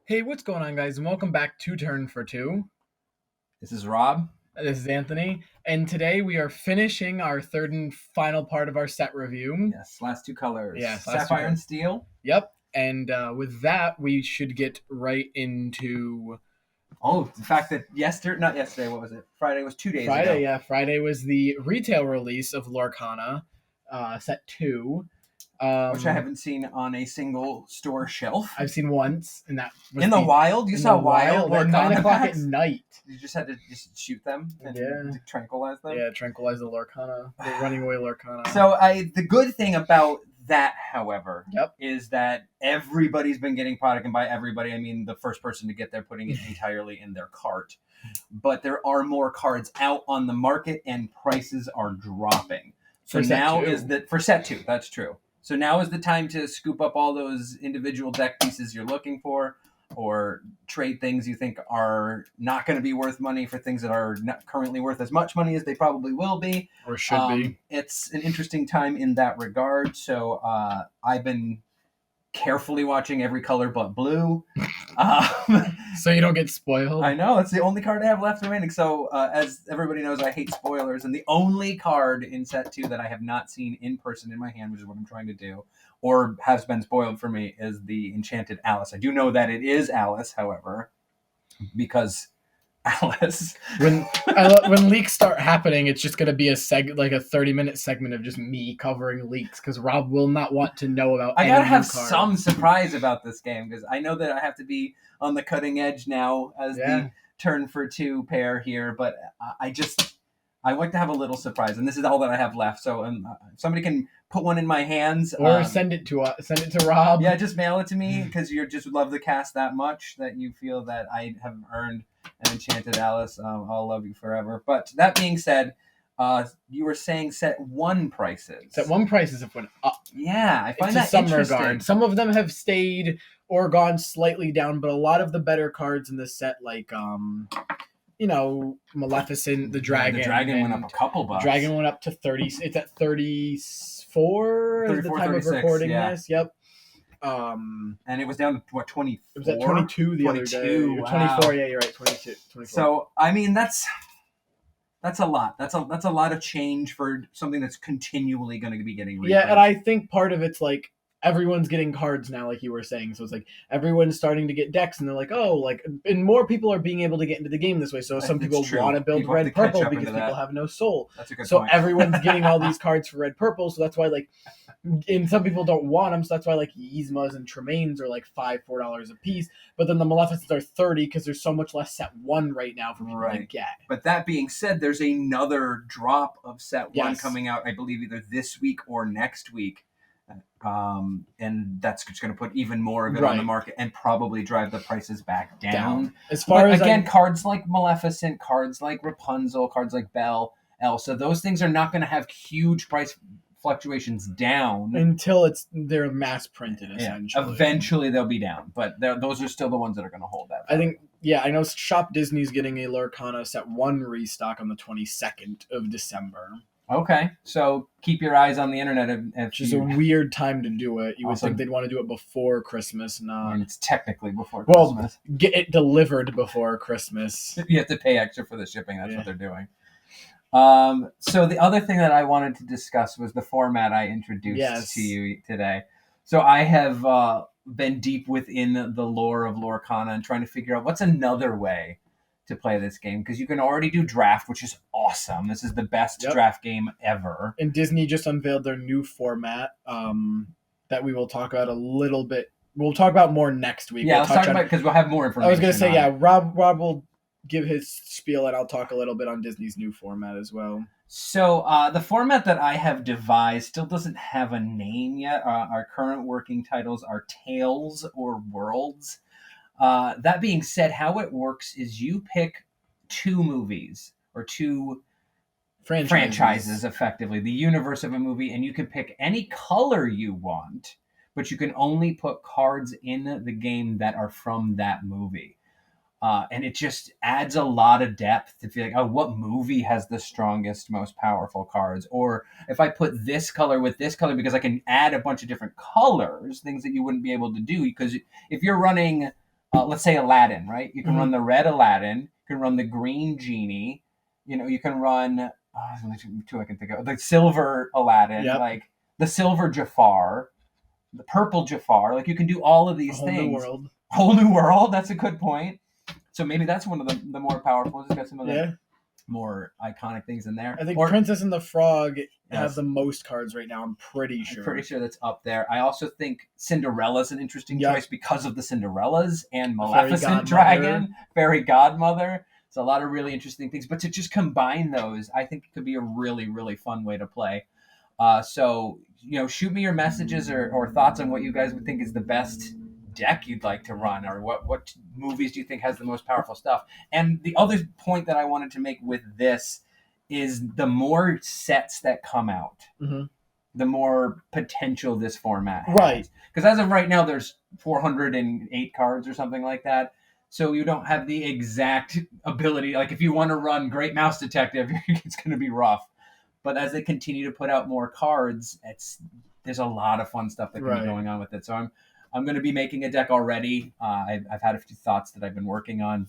Hey, what's going on, guys? And welcome back to Turn for Two. This is Rob. This is Anthony, and today we are finishing our third and final part of our set review. Yes, last two colors. Yes, last two Sapphire and colors. Steel. Yep, and with that, we should get right into Oh, the fact that not yesterday, what was it? Friday was 2 days ago. Friday. Yeah, Friday was the retail release of Lorcana, set 2. Which I haven't seen on a single store shelf. I've seen once, and that was in the wild. You saw wild at 9 o'clock packs? at night. You just had to shoot them and tranquilize them. Yeah, tranquilize the Lorcana, the running away Lorcana. So the good thing about that, however, Yep. is that everybody's been getting product, and by everybody I mean the first person to get there putting it entirely in their cart. But there are more cards out on the market, and prices are dropping. So now is the for set 2. That's true. So now is the time to scoop up all those individual deck pieces you're looking for, or trade things you think are not going to be worth money for things that are not currently worth as much money as they probably will be. Or should be. It's an interesting time in that regard. So I've been carefully watching every color but blue. So you don't get spoiled. I know, it's the only card I have left remaining. So as everybody knows, I hate spoilers, and the only card in set 2 that I have not seen in person in my hand, which is what I'm trying to do, or has been spoiled for me, is the Enchanted Alice. I do know that it is Alice, however, because Alice. When leaks start happening, it's just going to be a 30-minute segment of just me covering leaks, because Rob will not want to know about. I gotta have some surprise about this game, because I know that I have to be on the cutting edge now as the Turn for 2 pair here, but I like to have a little surprise, and this is all that I have left. So if somebody can put one in my hands, or send it to Rob. Yeah, just mail it to me, because you just love the cast that much that you feel that I have earned an Enchanted Alice. I'll love you forever. But that being said, you were saying set 1 prices. Set 1 prices have went up. Yeah, I find that some interesting. Regard. Some of them have stayed or gone slightly down, but a lot of the better cards in this set, like Maleficent, the Dragon. The Dragon went up a couple bucks. Dragon went up to 30. It's at 34 at the time of recording this. Yep. And it was down to what, 24? It was at 22 the other day. Wow. 24, yeah, you're right, 22. 24. So I mean that's a lot. That's a lot of change for something that's continually going to be getting reprinted. Yeah, and I think part of it's like everyone's getting cards now, like you were saying. So it's like everyone's starting to get decks, and they're like, and more people are being able to get into the game this way. So some people want to build red purple because people have no soul. That's a good point. So everyone's getting all these cards for red purple. So that's why and some people don't want them. So that's why Yzmas and Tremaines are $4 a piece. But then the Maleficents are 30 because there's so much less set 1 right now for people to get. But that being said, there's another drop of set 1 coming out, I believe, either this week or next week. And that's just going to put even more of it on the market and probably drive the prices back down. As far as cards like Maleficent, cards like Rapunzel, cards like Belle, Elsa, those things are not going to have huge price fluctuations down until they're mass printed. Essentially, eventually they'll be down, but those are still the ones that are going to hold that. I think. Yeah, I know Shop Disney's getting a Lorcana set 1 restock on the 22nd of December. Okay, so keep your eyes on the internet. Which is a weird time to do it. You would think they'd want to do it before Christmas. And it's technically before Christmas. Get it delivered before Christmas. You have to pay extra for the shipping. That's what they're doing. So the other thing that I wanted to discuss was the format I introduced to you today. So I have been deep within the lore of Lorcana and trying to figure out what's another way to play this game, because you can already do draft, which is awesome. This is the best draft game ever. And Disney just unveiled their new format that we will talk about a little bit. We'll talk about more next week. Yeah, let's talk about it because we'll have more information. I was going to say, Rob will give his spiel, and I'll talk a little bit on Disney's new format as well. So the format that I have devised still doesn't have a name yet. Our current working titles are Tales or Worlds. That being said, how it works is you pick 2 movies or 2 franchises, effectively, the universe of a movie, and you can pick any color you want, but you can only put cards in the game that are from that movie. And it just adds a lot of depth to feel like, what movie has the strongest, most powerful cards? Or if I put this color with this color, because I can add a bunch of different colors, things that you wouldn't be able to do. Because if you're running let's say Aladdin, right? You can Mhm. run the red Aladdin, you can run the green genie, you can run there's only two I can think of. The silver Aladdin, Yep. like the silver Jafar, the purple Jafar. Like you can do all of A these whole new things. world. Whole new world. That's a good point. So maybe that's one of the more powerful. It's got some of the Yeah. more iconic things in there. I think Or Princess and the Frog have Yes. the most cards right now. I'm pretty I'm sure. pretty sure that's up there. I also think Cinderella's an interesting Yep. choice because of the Cinderellas and Fairy Maleficent Godmother. Dragon, Fairy Godmother. It's a lot of really interesting things. But to just combine those, I think it could be a really, really fun way to play. So, shoot me your messages or thoughts on what you guys would think is the best deck you'd like to run, or what movies do you think has the most powerful stuff. And the other point that I wanted to make with this is the more sets that come out, Mhm. the more potential this format has. Right. Because as of right now, there's 408 cards or something like that. So you don't have the exact ability. Like if you want to run Great Mouse Detective, it's going to be rough. But as they continue to put out more cards, there's a lot of fun stuff that can Right. be going on with it. So I'm going to be making a deck already. I've had a few thoughts that I've been working on.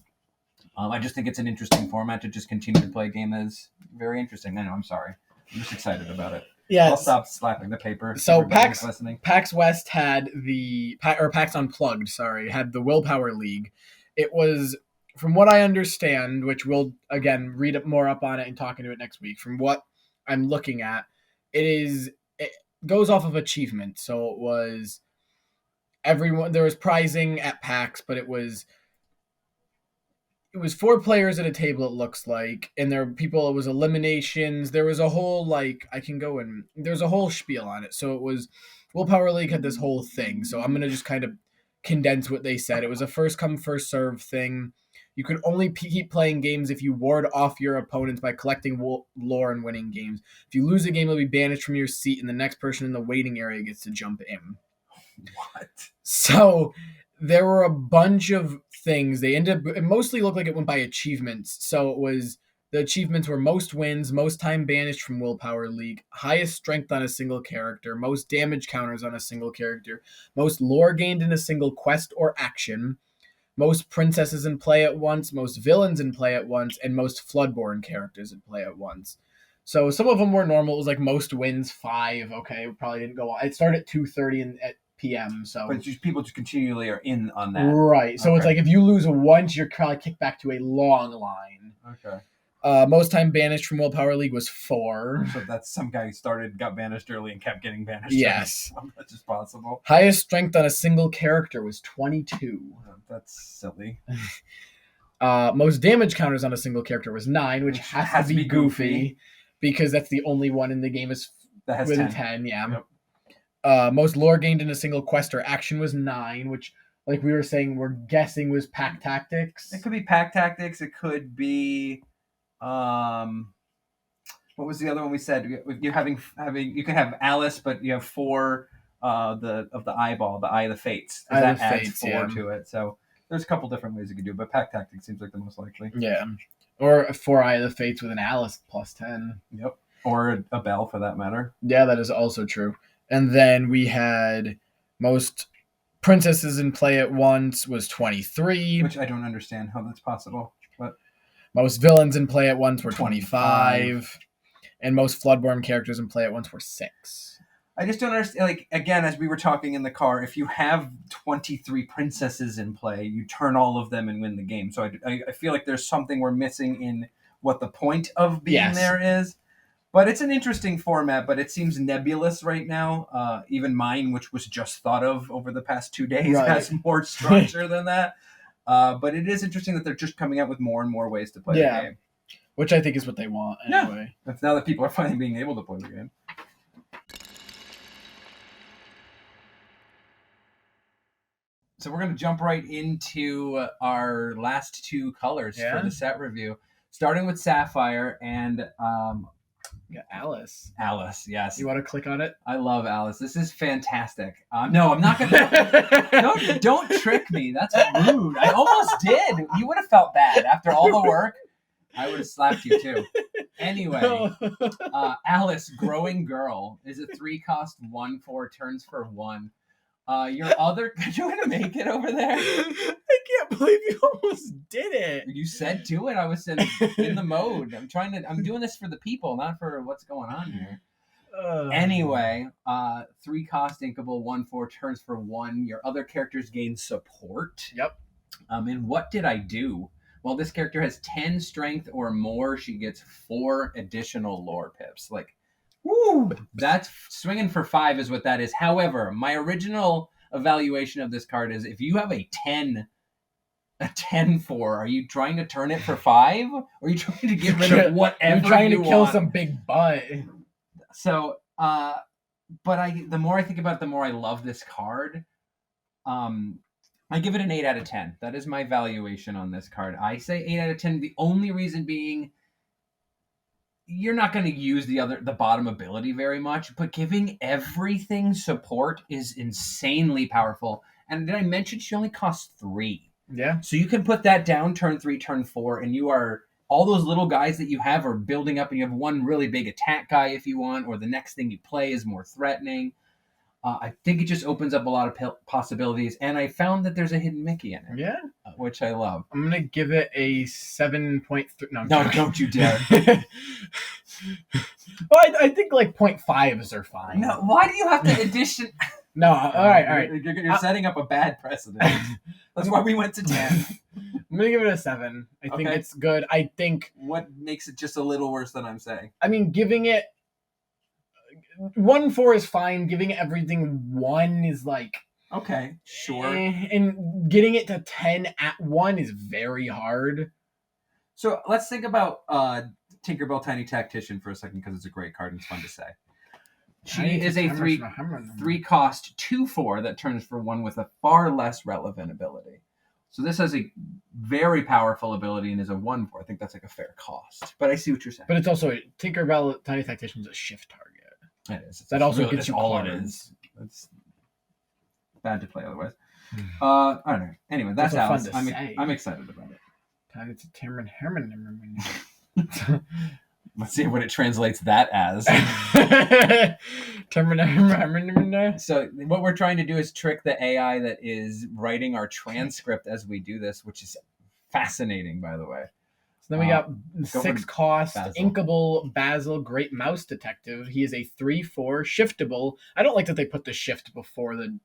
I just think it's an interesting format to just continue to play a game that is very interesting. I know, I'm sorry. I'm just excited about it. Yeah. I'll stop slapping the paper. So Everybody's listening. PAX West had PAX Unplugged, had the Willpower League. It was, from what I understand, which we'll again read more up on it and talk into it next week. From what I'm looking at, it goes off of achievement. So it was there was prizing at PAX, but it was 4 players at a table, it looks like, and there were people, it was eliminations. There was a whole, there's a whole spiel on it. So it was, Willpower League had this whole thing. So I'm going to just kind of condense what they said. It was a first come, first serve thing. You could only keep playing games if you ward off your opponents by collecting lore and winning games. If you lose a game, you'll be banished from your seat, and the next person in the waiting area gets to jump in. What? So there were a bunch of things. It mostly looked like it went by achievements. So the achievements were most wins, most time banished from Willpower League, highest strength on a single character, most damage counters on a single character, most lore gained in a single quest or action, most princesses in play at once, most villains in play at once, and most Floodborn characters in play at once. So some of them were normal. It was like most wins 5. Okay, it probably didn't go on. It started at 2:30 at PM. So, but people just continually are in on that, right? So It's like if you lose once, you're probably kicked back to a long line. Okay. Most time banished from Willpower League was 4. So that's some guy got banished early and kept getting banished. Yes, that's just possible. Highest strength on a single character was 22. That's silly. Most damage counters on a single character was 9, which has to be goofy because that's the only one in the game that has with 10. Yeah. Yep. Most lore gained in a single quest or action was 9, which, like we were saying, we're guessing was Pack Tactics. It could be Pack Tactics. It could be, what was the other one we said? You can have Alice, but you have 4 of the eyeball, the Eye of the Fates. That adds 4 to it. So there's a couple different ways you could do it, but Pack Tactics seems like the most likely. Yeah. Or 4 Eye of the Fates with an Alice plus 10. Yep. Or a Belle, for that matter. Yeah, that is also true. And then we had most princesses in play at once was 23. Which I don't understand how that's possible. But most villains in play at once were 25. And most Floodborn characters in play at once were 6. I just don't understand. Like, again, as we were talking in the car, if you have 23 princesses in play, you turn all of them and win the game. So I feel like there's something we're missing in what the point of being there is. But it's an interesting format, but it seems nebulous right now. Even mine, which was just thought of over the past 2 days, has more structure than that. But it is interesting that they're just coming out with more and more ways to play the game. Which I think is what they want anyway. Yeah. That's now that people are finally being able to play the game. So we're going to jump right into our last 2 colors for the set review, starting with Sapphire and Alice. Alice, yes. You want to click on it? I love Alice. This is fantastic. No, I'm not going to. Don't trick me. That's rude. I almost did. You would have felt bad after all the work. I would have slapped you too. Anyway, Alice, Growing Girl, is a 3-cost 1/4 turns for 1. Your other, are you going to make it over there? I can't believe you almost did it. You said do it. I was in the mode. I'm doing this for the people, not for what's going on here. Anyway, 3 cost inkable, 1/4 turns for 1. Your other characters gain support. Yep. And what did I do? Well, this character has 10 strength or more. She gets 4 additional lore pips. Like, woo! That's swinging for 5 is what that is. However, my original evaluation of this card is if you have a 10/4, are you trying to turn it for 5? Or are you trying to get rid of whatever You're trying to kill want? some big butt. So, but the more I think about it, the more I love this card. I give it an 8 out of 10. That is my valuation on this card. I say 8 out of 10. The only reason being, you're not going to use the bottom ability very much, but giving everything support is insanely powerful. And did I mention she only costs 3? Yeah. So you can put that down turn 3, turn 4, and you are all those little guys that you have are building up, and you have one really big attack guy if you want, or the next thing you play is more threatening. I think it just opens up a lot of possibilities, and I found that there's a hidden Mickey in it. Yeah. Which I love. I'm going to give it a 7.3. No, don't you dare. Well, I think like 0.5s are fine. No, why do you have to addition? No, all right. You're setting up a bad precedent. That's why we went to 10. I'm going to give it a 7. I think it's good. I think... What makes it just a little worse than I'm saying? I mean, giving it... 1/4 is fine. Giving everything 1 is like... Okay, sure. And getting it to 10 at 1 is very hard. So let's think about Tinkerbell Tiny Tactician for a second, because it's a great card and it's fun to say. She is a 3 cost 2/4 that turns for 1 with a far less relevant ability. So this has a very powerful ability and is a 1/4. I think that's like a fair cost. But I see what you're saying. But it's also Tinkerbell Tiny Tactician is a shift target. It is. That also gets you all cards. it is. It's bad to play otherwise. I don't know. Anyway, that's Alice. I'm excited about it. Time to Timron Herman. Let's see what it translates that as. So what we're trying to do is trick the AI that is writing our transcript as we do this, which is fascinating, by the way. So then we got 6 cost, Basil. Inkable Basil, Great Mouse Detective. He is a 3/4 shiftable. I don't like that they put the shift before the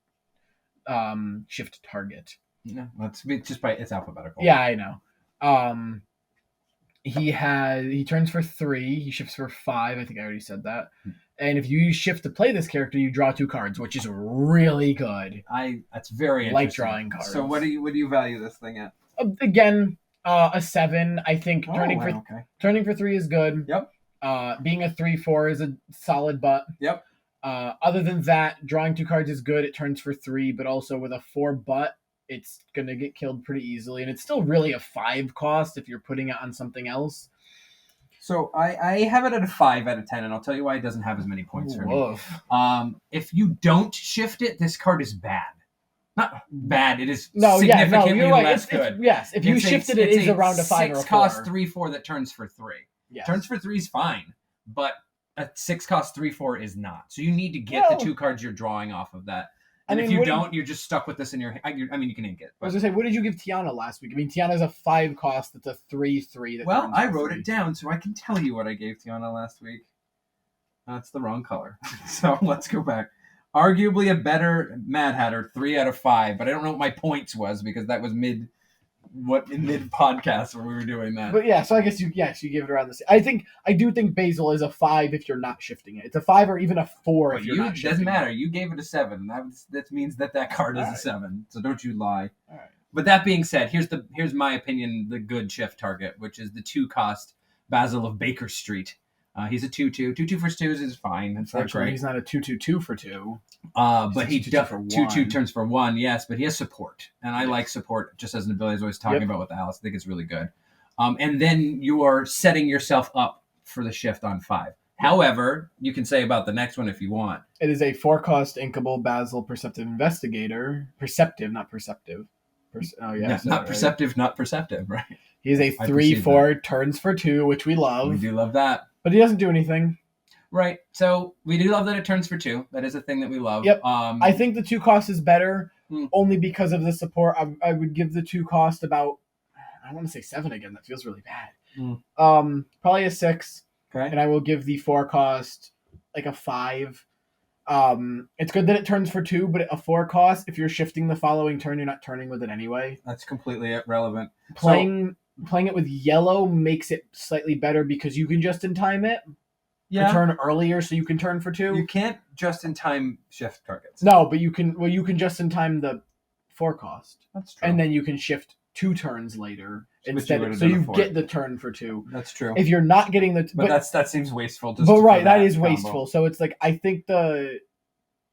shift target. No, it's alphabetical. Yeah, I know. He turns for 3. He shifts for 5. I think I already said that. And if you use shift to play this character, you draw 2 cards, which is really good. That's very interesting. Like drawing cards. So what do you value this thing at? Again, a 7. I think turning for 3 is good. Yep. Being a 3/4 is a solid butt. Yep. Other than that, drawing 2 cards is good. It turns for 3, but also with a 4 butt, it's gonna get killed pretty easily, and it's still really a 5 cost if you're putting it on something else. So I have it at a 5 out of 10, and I'll tell you why it doesn't have as many points for me. If you don't shift it, this card is bad. Not bad. It is significantly less good. Yes, if you shifted it, is around a 5 or a 4. 6 cost 3/4 that turns for 3. Yes. Turns for 3 is fine, but a 6 cost 3/4 is not. So you need to get the 2 cards you're drawing off of that. And if you don't, you're just stuck with this in your hand. I mean, you can ink it. But. I was going to say, what did you give Tiana last week? I mean, Tiana's a 5 cost. That's a 3/3. Well, I wrote it down, so I can tell you what I gave Tiana last week. That's the wrong color. So let's go back. Arguably a better Mad Hatter, 3 out of 5. But I don't know what my points was, because that was mid podcast where we were doing that. But yeah, so I guess you give it around the same. I do think Basil is a 5 if you're not shifting it. It's a 5 or even a 4 if you're not shifting it. Doesn't matter. You gave it a 7. That means that card is a 7. So don't you lie. All right. But that being said, here's my opinion, the good shift target, which is the 2 cost Basil of Baker Street. He's a 2/2. 2/2 for 2s is fine. That's not great. He's not a 2/2 for 2. But he 2/2 turns for 1, yes, but he has support. And I like support just as an ability I was always talking about with Alice. I think it's really good. And then you are setting yourself up for the shift on 5. However, you can say about the next one if you want. It is a 4 cost Inkable Basil Perceptive Investigator. Perceptive, not perceptive. Not perceptive, not perceptive, right? He is a 3/4, turns for 2, which we love. We do love that. But he doesn't do anything. Right. So we do love that it turns for 2. That is a thing that we love. Yep. I think the 2 cost is better. only because of the support. I would give the 2 cost about, I want to say 7 again. That feels really bad. Probably a 6. Okay. And I will give the 4 cost like a 5. It's good that it turns for 2, but a 4 cost, if you're shifting the following turn, you're not turning with it anyway. That's completely irrelevant. Playing it with yellow makes it slightly better because you can just in time it. Yeah. To turn earlier, so you can turn for 2. You can't just in time shift targets. No, but you can. Well, you can just in time the 4 cost. That's true. And then you can shift 2 turns later instead, so you get the turn for 2. That's true. If you're not getting the, but that seems wasteful. But right, that is wasteful. So it's like I think the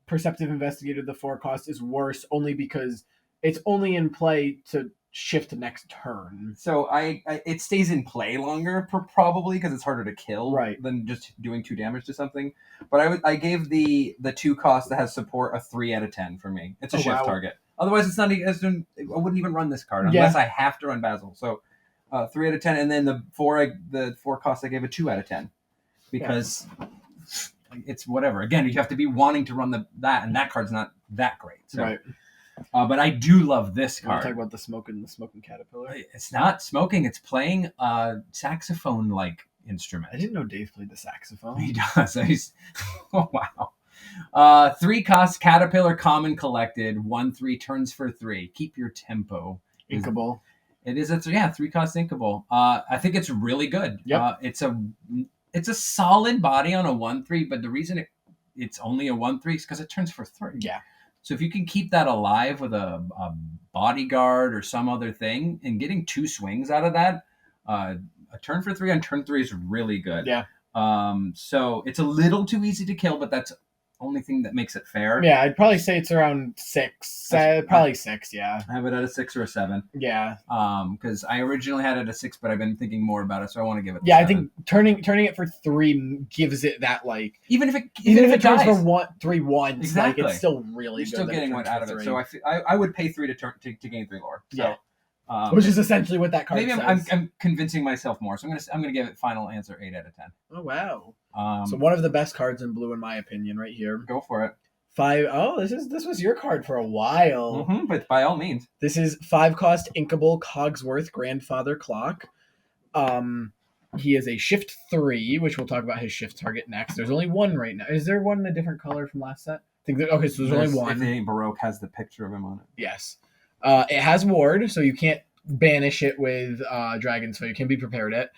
Perceptive Investigator, the 4 cost, is worse only because it's only in play to shift next turn. So it stays in play longer probably because it's harder to kill than just doing 2 damage to something. But I gave the 2 cost that has support a 3 out of 10 for me. It's a shift target. Otherwise, it's not. I wouldn't even run this card unless I have to run Basil. So 3 out of 10, and then the 4 cost I gave a 2 out of 10 because it's whatever. Again, you have to be wanting to run that, and that card's not that great. So. Right. But I do love this card. Talk about the smoking caterpillar. It's not smoking. It's playing a saxophone-like instrument. I didn't know Dave played the saxophone. He does. Oh wow. 3 costs caterpillar common collected. 1/3 turns for 3. Keep your tempo. Inkable. It is a 3 cost inkable. I think it's really good. Yep. It's a solid body on a 1/3, but the reason it's only a 1/3 is because it turns for 3. Yeah. So if you can keep that alive with a bodyguard or some other thing, and getting 2 swings out of that, a turn for 3 on turn 3 is really good. Yeah. So it's a little too easy to kill, but that's the only thing that makes it fair. Yeah, I'd probably say it's around 6. Probably 6, yeah. I have it at a 6 or a 7. Yeah. Because I originally had it at a 6, but I've been thinking more about it, so I want to give it. Yeah, 7. I think turning it for 3 gives it that like even if it turns dies. for 3 once, exactly. Like it's still really You're good. Still getting one out of it. So I would pay 3 to gain 3 lore. So, yeah. Which is essentially what that card maybe says. I'm convincing myself more. So I'm gonna give it final answer 8 out of 10. Oh wow. So one of the best cards in blue in my opinion, right here. Go for it. 5. Oh, this was your card for a while. But by all means, this is 5 cost inkable Cogsworth Grandfather Clock. He is a shift 3, which we'll talk about his shift target next. There's only 1 right now. Is there one in a different color from last set? I think okay, so there's only 1. If the Baroque has the picture of him on it. Yes. It has ward, so you can't banish it with Dragon's Foe. You can be prepared it.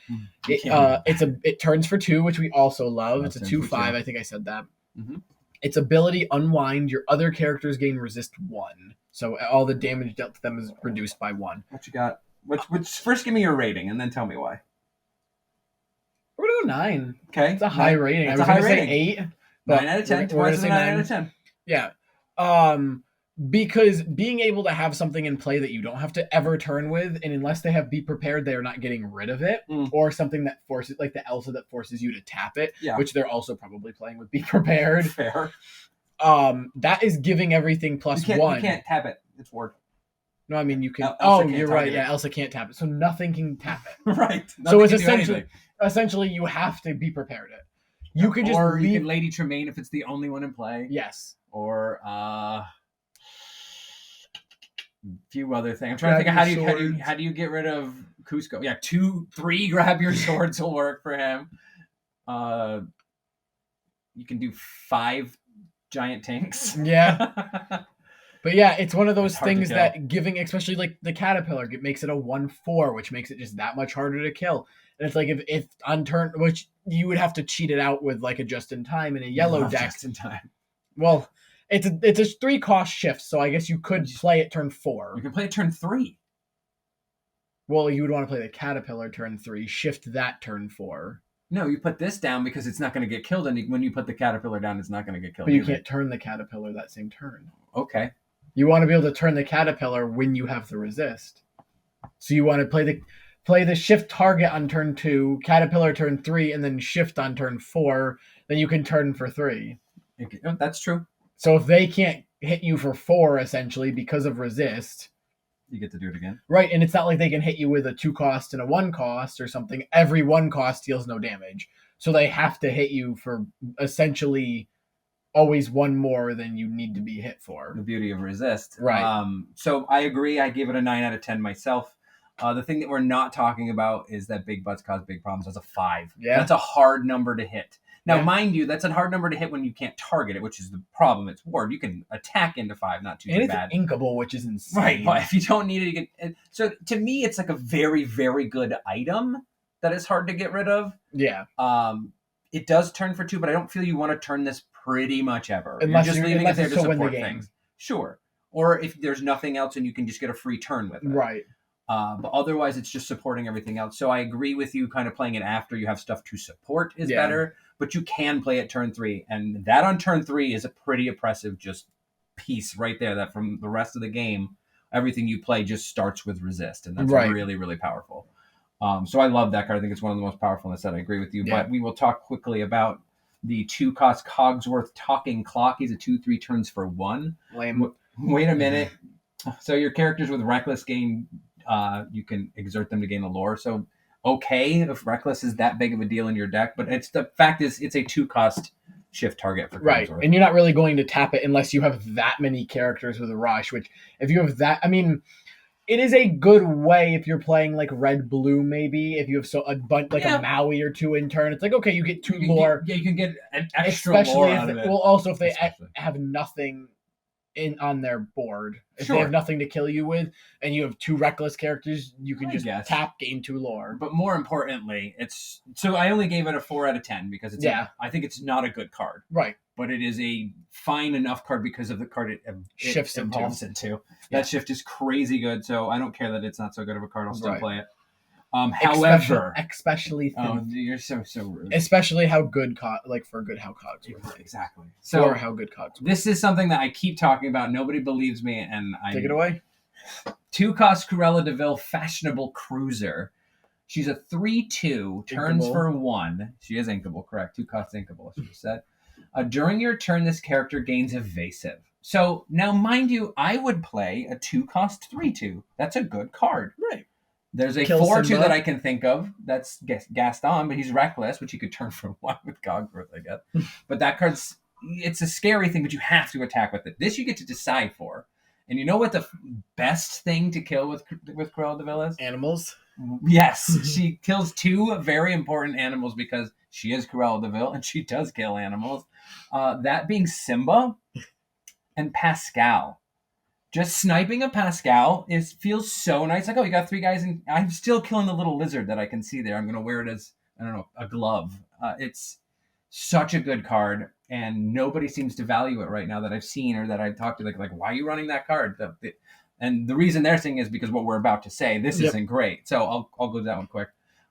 It turns for 2, which we also love. It's a 2/5. I think I said that. Mm-hmm. Its ability unwind. Your other characters gain resist 1, so all the damage dealt to them is reduced by 1. What you got? First, give me your rating, and then tell me why. We're gonna go 9. Okay, it's a high rating. It's I was gonna say 8. 9 out of 10. We're gonna say 9 out of 10. Yeah. Because being able to have something in play that you don't have to ever turn with, and unless they have Be Prepared, they are not getting rid of it, or something that forces, like the Elsa that forces you to tap it, which they're also probably playing with Be Prepared. Fair. That is giving everything plus 1. You can't tap it. It's ward. No, I mean you can. You're right. Yeah, Elsa can't tap it, so nothing can tap it. Right. So it's essentially you have to Be Prepared it. You could just you can Lady Tremaine if it's the only one in play. Yes. Or few other things. I'm trying to think of how do you get rid of Cusco? Yeah, 2, 3 grab your swords will work for him. You can do 5 giant tanks. Yeah. But yeah, it's one of those things that giving, especially like the caterpillar, it makes it a 1/4, which makes it just that much harder to kill. And it's like if on turn, which you would have to cheat it out with like a just in time in a yellow deck. Just in time. Well, it's a 3 cost shift, so I guess you could play it turn 4. You can play it turn 3. Well, you would want to play the caterpillar turn 3, shift that turn 4. No, you put this down because it's not going to get killed, and when you put the caterpillar down, it's not going to get killed. But you can't turn the caterpillar that same turn. Okay. You want to be able to turn the caterpillar when you have the resist. So you want to play the shift target on turn 2, caterpillar turn 3, and then shift on turn 4. Then you can turn for 3. Okay. Oh, that's true. So if they can't hit you for 4, essentially, because of resist, you get to do it again. Right, and it's not like they can hit you with a 2 cost and a 1 cost or something. Every 1 cost deals no damage. So they have to hit you for essentially always one more than you need to be hit The for. beauty of resist. Right. So I agree. I gave it a 9 out of 10 myself. The thing that we're not talking about is that big butts cause big problems. That's a 5. Yeah. That's a hard number to hit. Now, Yeah. mind you, that's a hard number to hit when you can't target it, which is the problem. It's ward. You can attack into 5, not too And it's bad. inkable, which is insane. Right, but if you don't need it, you can. So to me, it's like a very, very good item that is hard to get rid of. Yeah. It does turn for 2, but I don't feel you want to turn this pretty much ever. Unless you're just you're- leaving it unless there it's to to win the support game. things. Sure. Or if there's nothing else and you can just get a free turn with it. Right. But otherwise, it's just supporting everything else. So I agree with you. Kind of playing it after you have stuff to support is Yeah. better. But you can play it turn 3, and that on turn 3 is a pretty oppressive just piece right there. That from the rest of the game, everything you play just starts with resist, and that's Right. really, really powerful. So I love that card. I think it's one of the most powerful in the set. I agree with you. Yeah. But we will talk quickly about the 2-cost Cogsworth Talking Clock. He's a 2/3 turns for 1. Lame. Wait a minute. So your characters with Reckless gain, you can exert them to gain a lore. So okay, if Reckless is that big of a deal in your deck, but it's the fact is it's a 2-cost shift target for Right. Cogsworth. And you're not really going to tap it unless you have that many characters with a rush, which if you have that, I mean, it is a good way if you're playing like red blue, maybe if you have a bunch like Yeah. a Maui or 2 in turn. It's like, okay, you get 2 You can lore. you can get an extra Especially lore if out of it. well, also if they Especially. have nothing on their board. If Sure. they have nothing to kill you with, and you have 2 reckless characters, you can I just guess. tap, gain 2 lore. But more importantly, it's so I only gave it a 4 out of 10 because it's Yeah. I think it's not a good card, Right. but it is a fine enough card because of the card it Shifts into. evolves into. Yeah. That shift is crazy good, so I don't care that it's not so good of a card. I'll still Right. play it. However, especially oh, you're so rude. especially how good for good how cogs work. Exactly. Or So how good cogs work. this is something that I keep talking about. Nobody believes me, and I Take it away. 2-cost Cruella DeVille Fashionable Cruiser. She's a 3/2, turns Inkable. for 1. She is inkable, correct. 2-cost inkable, I should have said. During your turn, this character gains evasive. So now, mind you, I would play a 2-cost 3/2. That's a good card. Right. There's a Kill 4/2 Simba. that I can think of. That's Gaston, but he's reckless, which he could turn for 1 with Cogsworth, I guess. But that card's it's a scary thing, but you have to attack with it. This you get to decide for. And you know what the best thing to kill with Cruella DeVille is? Animals. Yes, she kills 2 very important animals because she is Cruella DeVille and she does kill animals. That being Simba and Pascal. Just sniping a Pascal feels so nice. Like, oh, you got 3 guys, and I'm still killing the little lizard that I can see there. I'm going to wear it as, I don't know, a glove. It's such a good card, and nobody seems to value it right now that I've seen or that I've talked to. Like, why are you running that card? And the reason they're saying is because what we're about to say. This Yep. isn't great. So I'll go to that one quick.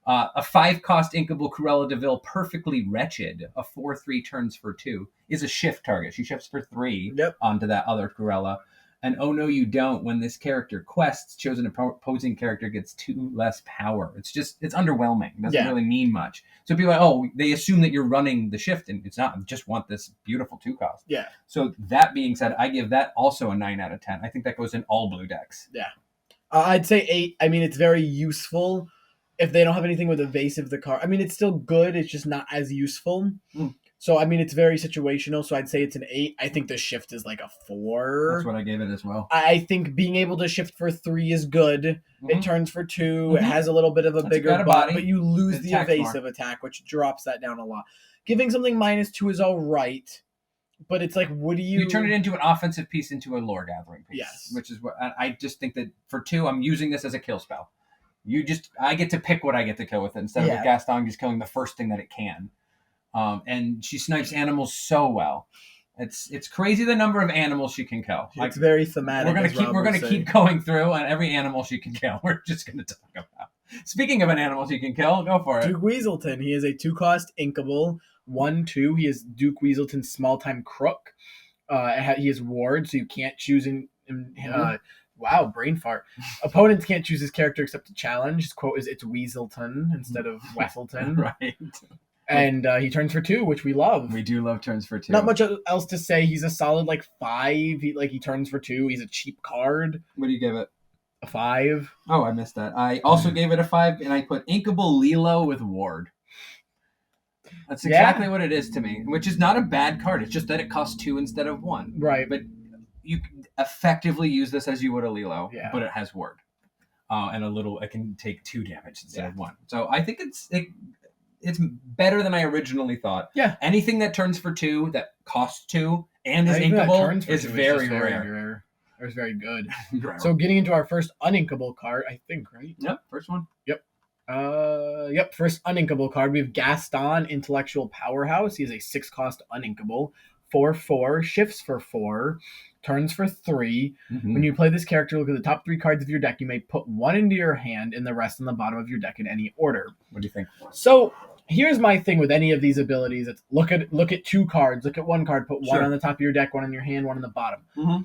A 5-cost inkable Cruella DeVille Perfectly Wretched, a 4/3 turns for 2, is a shift target. She shifts for 3 Yep. onto that other Cruella. And oh no, you don't. When this character quests, chosen opposing character gets 2 less power. It's underwhelming. It doesn't Yeah. really mean much. So people are like, oh, they assume that you're running the shift, and it's not. I just want this beautiful 2-cost. Yeah. So that being said, I give that also a 9 out of 10. I think that goes in all blue decks. I'd say 8. I mean, it's very useful if they don't have anything with evasive the card. I mean, it's still good. It's just not as useful. Mm. So, I mean, it's very situational. So I'd say it's an 8. I think the shift is like a 4. That's what I gave it as well. I think being able to shift for 3 is good. Mhm. It turns for 2. It Mhm. has a little bit of a That's bigger got a butt, body. but you lose It the attacks evasive attack, which drops that down a lot. Giving something -2 is all right, but it's like, what do you... You turn it into an offensive piece into a lore gathering piece. Yes. Which is what I just think that for 2, I'm using this as a kill spell. I get to pick what I get to kill with it instead of Yeah. with Gaston just killing the first thing that it can. And she snipes animals so well. It's crazy the number of animals she can kill. It's very thematic. we're gonna as Rob we're would gonna say. keep going through on every animal she can kill. We're just gonna talk about. Speaking of an animal she can kill, go for it. Duke Weaselton. He is a 2-cost inkable 1/2. He is Duke Weaselton's small-time crook. He is ward, so you can't choose wow, brain fart. Opponents can't choose his character except to challenge. His quote is, "It's Weaselton" instead of Wesselton. Right. And he turns for 2, which we love. We do love turns for 2. Not much else to say. He's a solid 5. He turns for 2. He's a cheap card. What do you give it? A 5. Oh, I missed that. I also gave it a 5, and I put inkable Lilo with ward. That's Yeah. exactly what it is to me, which is not a bad card. It's just that it costs 2 instead of 1. Right. But you can effectively use this as you would a Lilo, Yeah. but it has word. And it can take 2 damage instead of 1. So I think it's better than I originally thought. Yeah. Anything that turns for 2, that costs 2, and is Anything that inkable turns for is 2 very just rare. Or is very good. Rare. So getting into our first uninkable card, I think, right? Yep, first one. First uninkable card. We have Gaston, Intellectual Powerhouse. He is a 6-cost uninkable. 4/4, shifts for 4, turns for 3. Mhm. When you play this character, look at the top 3 cards of your deck. You may put 1 into your hand and the rest in the bottom of your deck in any order. What do you think? So here's my thing with any of these abilities. It's look at 2 cards, look at 1 card, put 1 Sure. on the top of your deck, 1 in your hand, 1 in the bottom. Mhm.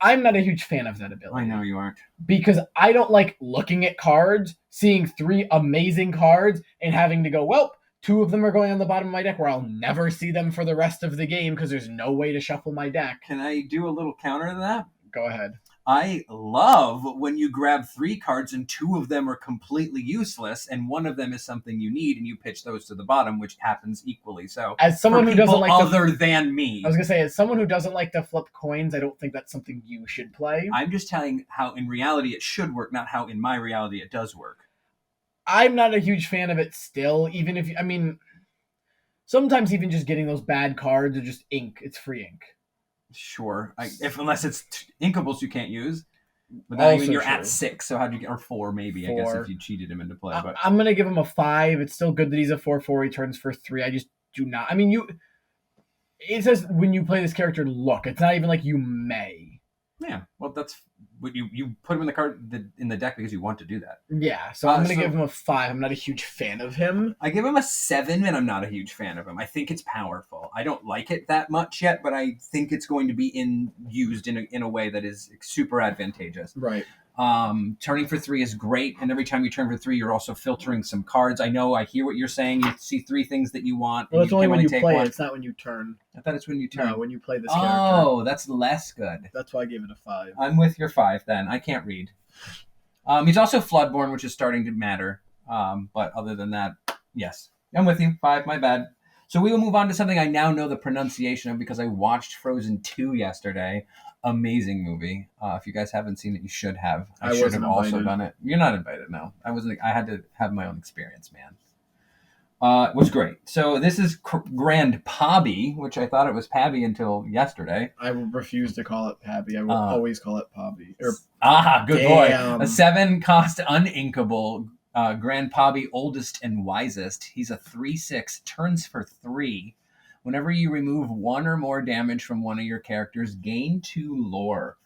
I'm not a huge fan of that ability. I know you aren't. Because I don't like looking at cards, seeing 3 amazing cards, and having to go, well, 2 of them are going on the bottom of my deck where I'll never see them for the rest of the game because there's no way to shuffle my deck. Can I do a little counter to that? Go ahead. I love when you grab 3 cards and 2 of them are completely useless and 1 of them is something you need and you pitch those to the bottom, which happens equally. So As someone for who doesn't people like other than me, I was gonna say, as someone who doesn't like to flip coins, I don't think that's something you should play. I'm just telling how in reality it should work, not how in my reality it does work. I'm not a huge fan of it still, even if, sometimes even just getting those bad cards are just ink. It's free ink. Sure, unless it's inkables you can't use. But then Also you're at true. 6, so how'd you get, or 4 maybe, I guess, 4. if you cheated him into play. But I'm gonna give him a 5. It's still good that he's a 4/4. He turns for 3. I just do not. It says when you play this character, look. It's not even like you may. yeah, well, that's what you put him in in the deck because you want to do that. Yeah, so I'm gonna give him a 5. I'm not a huge fan of him. I give him a 7, and I'm not a huge fan of him. I think it's powerful. I don't like it that much yet, but I think it's going to be used in a way that is super advantageous. Right. Turning for 3 is great, and every time you turn for 3, you're also filtering some cards. I know, I hear what you're saying. You see 3 things that you want. Well, it's only when you play one. it. It's not when you turn. I thought it's when you turn. No, when you play this character. Oh, that's less good. That's why I gave it a 5. I'm with your 5 then. I can't read. He's also Floodborn, which is starting to matter. But other than that, yes. I'm with you. 5, my bad. So we will move on to something I now know the pronunciation of because I watched Frozen 2 yesterday. Amazing movie. If you guys haven't seen it, you should have. I should have also done it. You're not invited, no. I had to have my own experience, man. It was great. So this is Grand Pabby, which I thought it was Pabby until yesterday. I refuse to call it Pabby. I will always call it Pabby. Good Damn. boy. A 7-cost uninkable Grand Pabby, oldest and wisest. He's a 3/6, turns for 3. Whenever you remove 1 or more damage from one of your characters, gain 2 lore.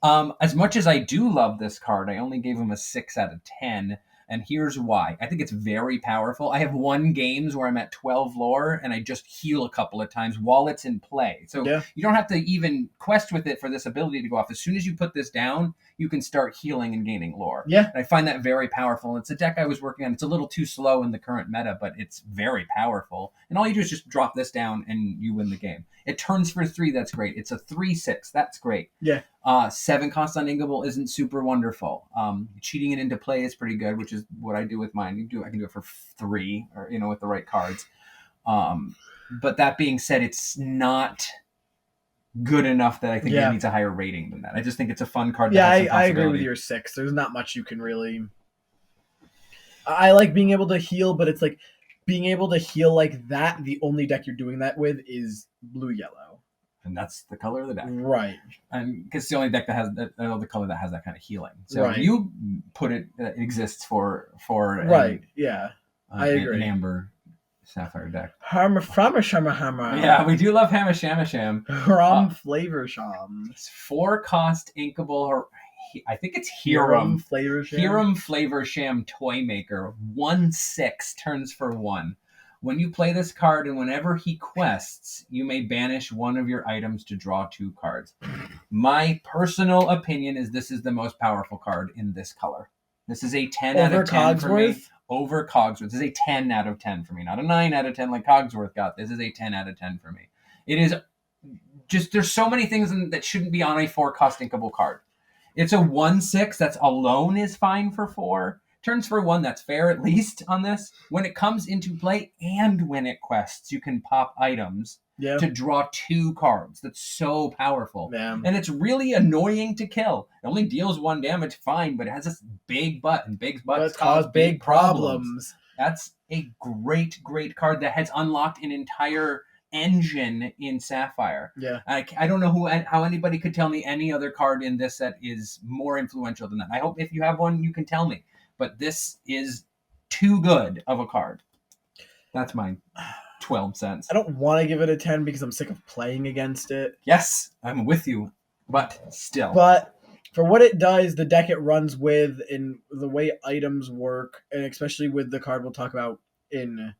As much as I do love this card, I only gave him a 6 out of 10. And here's why. I think it's very powerful. I have won games where I'm at 12 lore and I just heal a couple of times while it's in play. So you don't have to even quest with it for this ability to go off. As soon as you put this down, you can start healing and gaining lore. Yeah. And I find that very powerful. It's a deck I was working on. It's a little too slow in the current meta, but it's very powerful. And all you do is just drop this down and you win the game. It turns for 3. That's great. It's a 3/6. That's great. Yeah. 7-cost uninkable isn't super wonderful. Cheating it into play is pretty good, which is what I do with mine. I can do it for 3, or with the right cards. But that being said, it's not good enough that I think it needs a higher rating than that. I just think it's a fun card. Yeah, I agree with your 6. There's not much you can really. I like being able to heal, but it's like being able to heal like that. The only deck you're doing that with is blue-yellow. And that's the color of the deck, right? And because it's the only deck that has the color that has that kind of healing. So right. You put it exists for right. I agree. An amber sapphire deck. Hammer Hammer. Yeah, we do love Hammer Sham. Flavor Sham. It's 4-cost inkable. I think it's Hiram Flavor Sham. Hiram Flavor Sham Toy Maker. 1/6 turns for 1. When you play this card and whenever he quests, you may banish one of your items to draw 2 cards. My personal opinion is this is the most powerful card in this color. This is a 10 out of 10 for me. Over Cogsworth. This is a 10 out of 10 for me. Not a 9 out of 10 like Cogsworth got. This is a 10 out of 10 for me. It is just, there's so many things that shouldn't be on a 4-cost inkable card. It's a 1/6 that's alone is fine for 4. Turns for 1, that's fair at least on this. When it comes into play and when it quests, you can pop items Yeah. to draw 2 cards. That's so powerful. Yeah. And it's really annoying to kill. It only deals 1 damage, fine, but it has this big butt, and big butts cause big problems. That's a great, great card that has unlocked an entire engine in Sapphire. Yeah. I don't know how anybody could tell me any other card in this set is more influential than that. I hope if you have one, you can tell me. But this is too good of a card. That's my 12 cents. I don't want to give it a 10 because I'm sick of playing against it. Yes, I'm with you, but still. But for what it does, the deck it runs with, and the way items work, and especially with the card we'll talk about in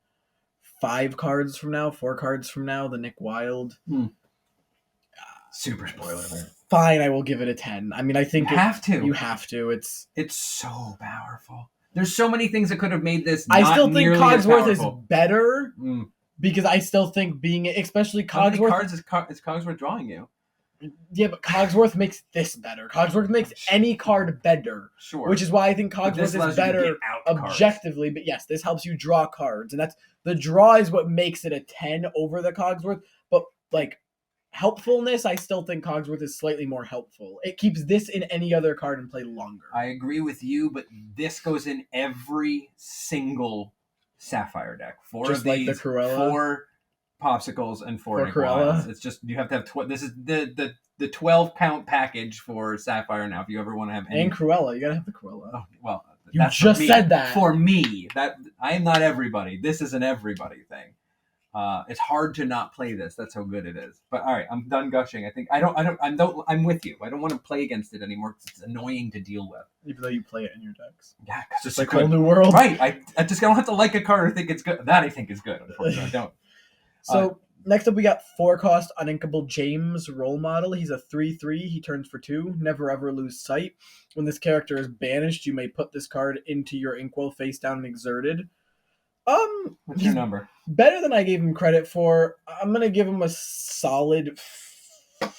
4 cards from now, the Nick Wilde. Super spoiler alert. Fine, I will give it a 10. I mean, I think you have to. It's so powerful. There's so many things that could have made this. I still think Cogsworth is powerful. better because I still think especially Cogsworth. How many cards is Cogsworth drawing you? Yeah, but Cogsworth makes this better. Cogsworth makes any card better. Sure. Which is why I think Cogsworth is better objectively. But yes, this helps you draw cards. And the draw is what makes it a 10 over the Cogsworth. But like helpfulness, I still think Cogsworth is slightly more helpful. It keeps this in any other card and play longer. I agree with you, but this goes in every single Sapphire deck. 4 just of like these, the Cruella. 4 popsicles and 4 Nick Cruella. Wilds. It's just you have to have this is the 12-count package for Sapphire now. If you ever want to have any and Cruella, you gotta have the Cruella. Oh, well, you that's just said that for me. That I am not everybody. This is an everybody thing. It's hard to not play this. That's how good it is. But all right, I'm done gushing. I think I'm with you. I don't want to play against it anymore because it's annoying to deal with. Even though you play it in your decks. Yeah, because it's like a whole new world. Right. I just don't have to like a card or think it's good. That I think is good. Unfortunately, I don't. So next up, we got 4-cost Uninkable James Role Model. He's a 3/3. He turns for 2. Never ever lose sight. When this character is banished, you may put this card into your Inkwell face down and exerted. What's your number? Better than I gave him credit for. I'm gonna give him a solid. I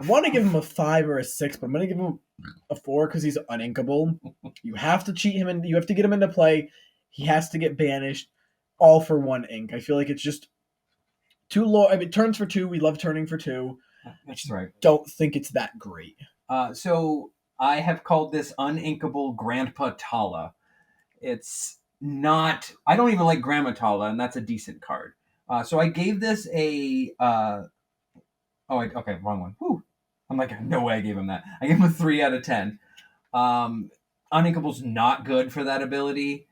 want to give him a 5 or a 6, but I'm gonna give him a 4 because he's uninkable. You have to cheat him, and you have to get him into play. He has to get banished, all for 1 ink. I feel like it's just too low. I mean, turns for 2. We love turning for 2. That's right. Don't think it's that great. So I have called this uninkable Grandpa Tala. It's not. I don't even like Grandma Tala, and that's a decent card. So I gave this a. Okay, wrong one. Whew. I'm like, no way I gave him that. I gave him a 3 out of 10. Uninkable's not good for that ability.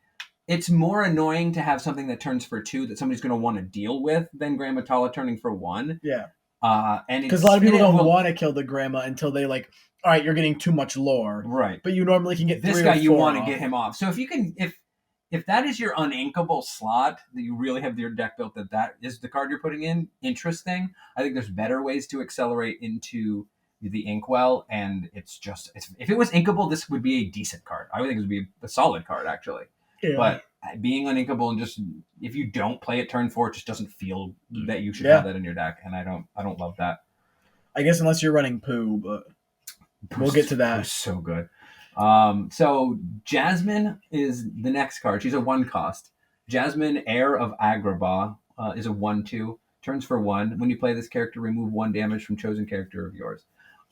It's more annoying to have something that turns for 2 that somebody's going to want to deal with than Grandma Tala turning for 1. Yeah. And because a lot of people don't want to kill the grandma until they like, all right, you're getting too much lore. Right. But you normally can get 3 this guy. or 4 you want to off. get him off. So if you can, if that is your uninkable slot that you really have your deck built that is the card you're putting in, interesting. I think there's better ways to accelerate into the Inkwell, and it's if it was inkable, this would be a decent card. I would think it would be a solid card actually. Yeah. But being uninkable and just if you don't play it turn 4, it just doesn't feel that you should have that in your deck, and I don't love that. I guess unless you're running Pooh, but we'll get to that. Pooh's so good. So Jasmine is the next card. She's a 1-cost. Jasmine, Heir of Agrabah, is a 1/2. Turns for 1. When you play this character, remove 1 damage from chosen character of yours.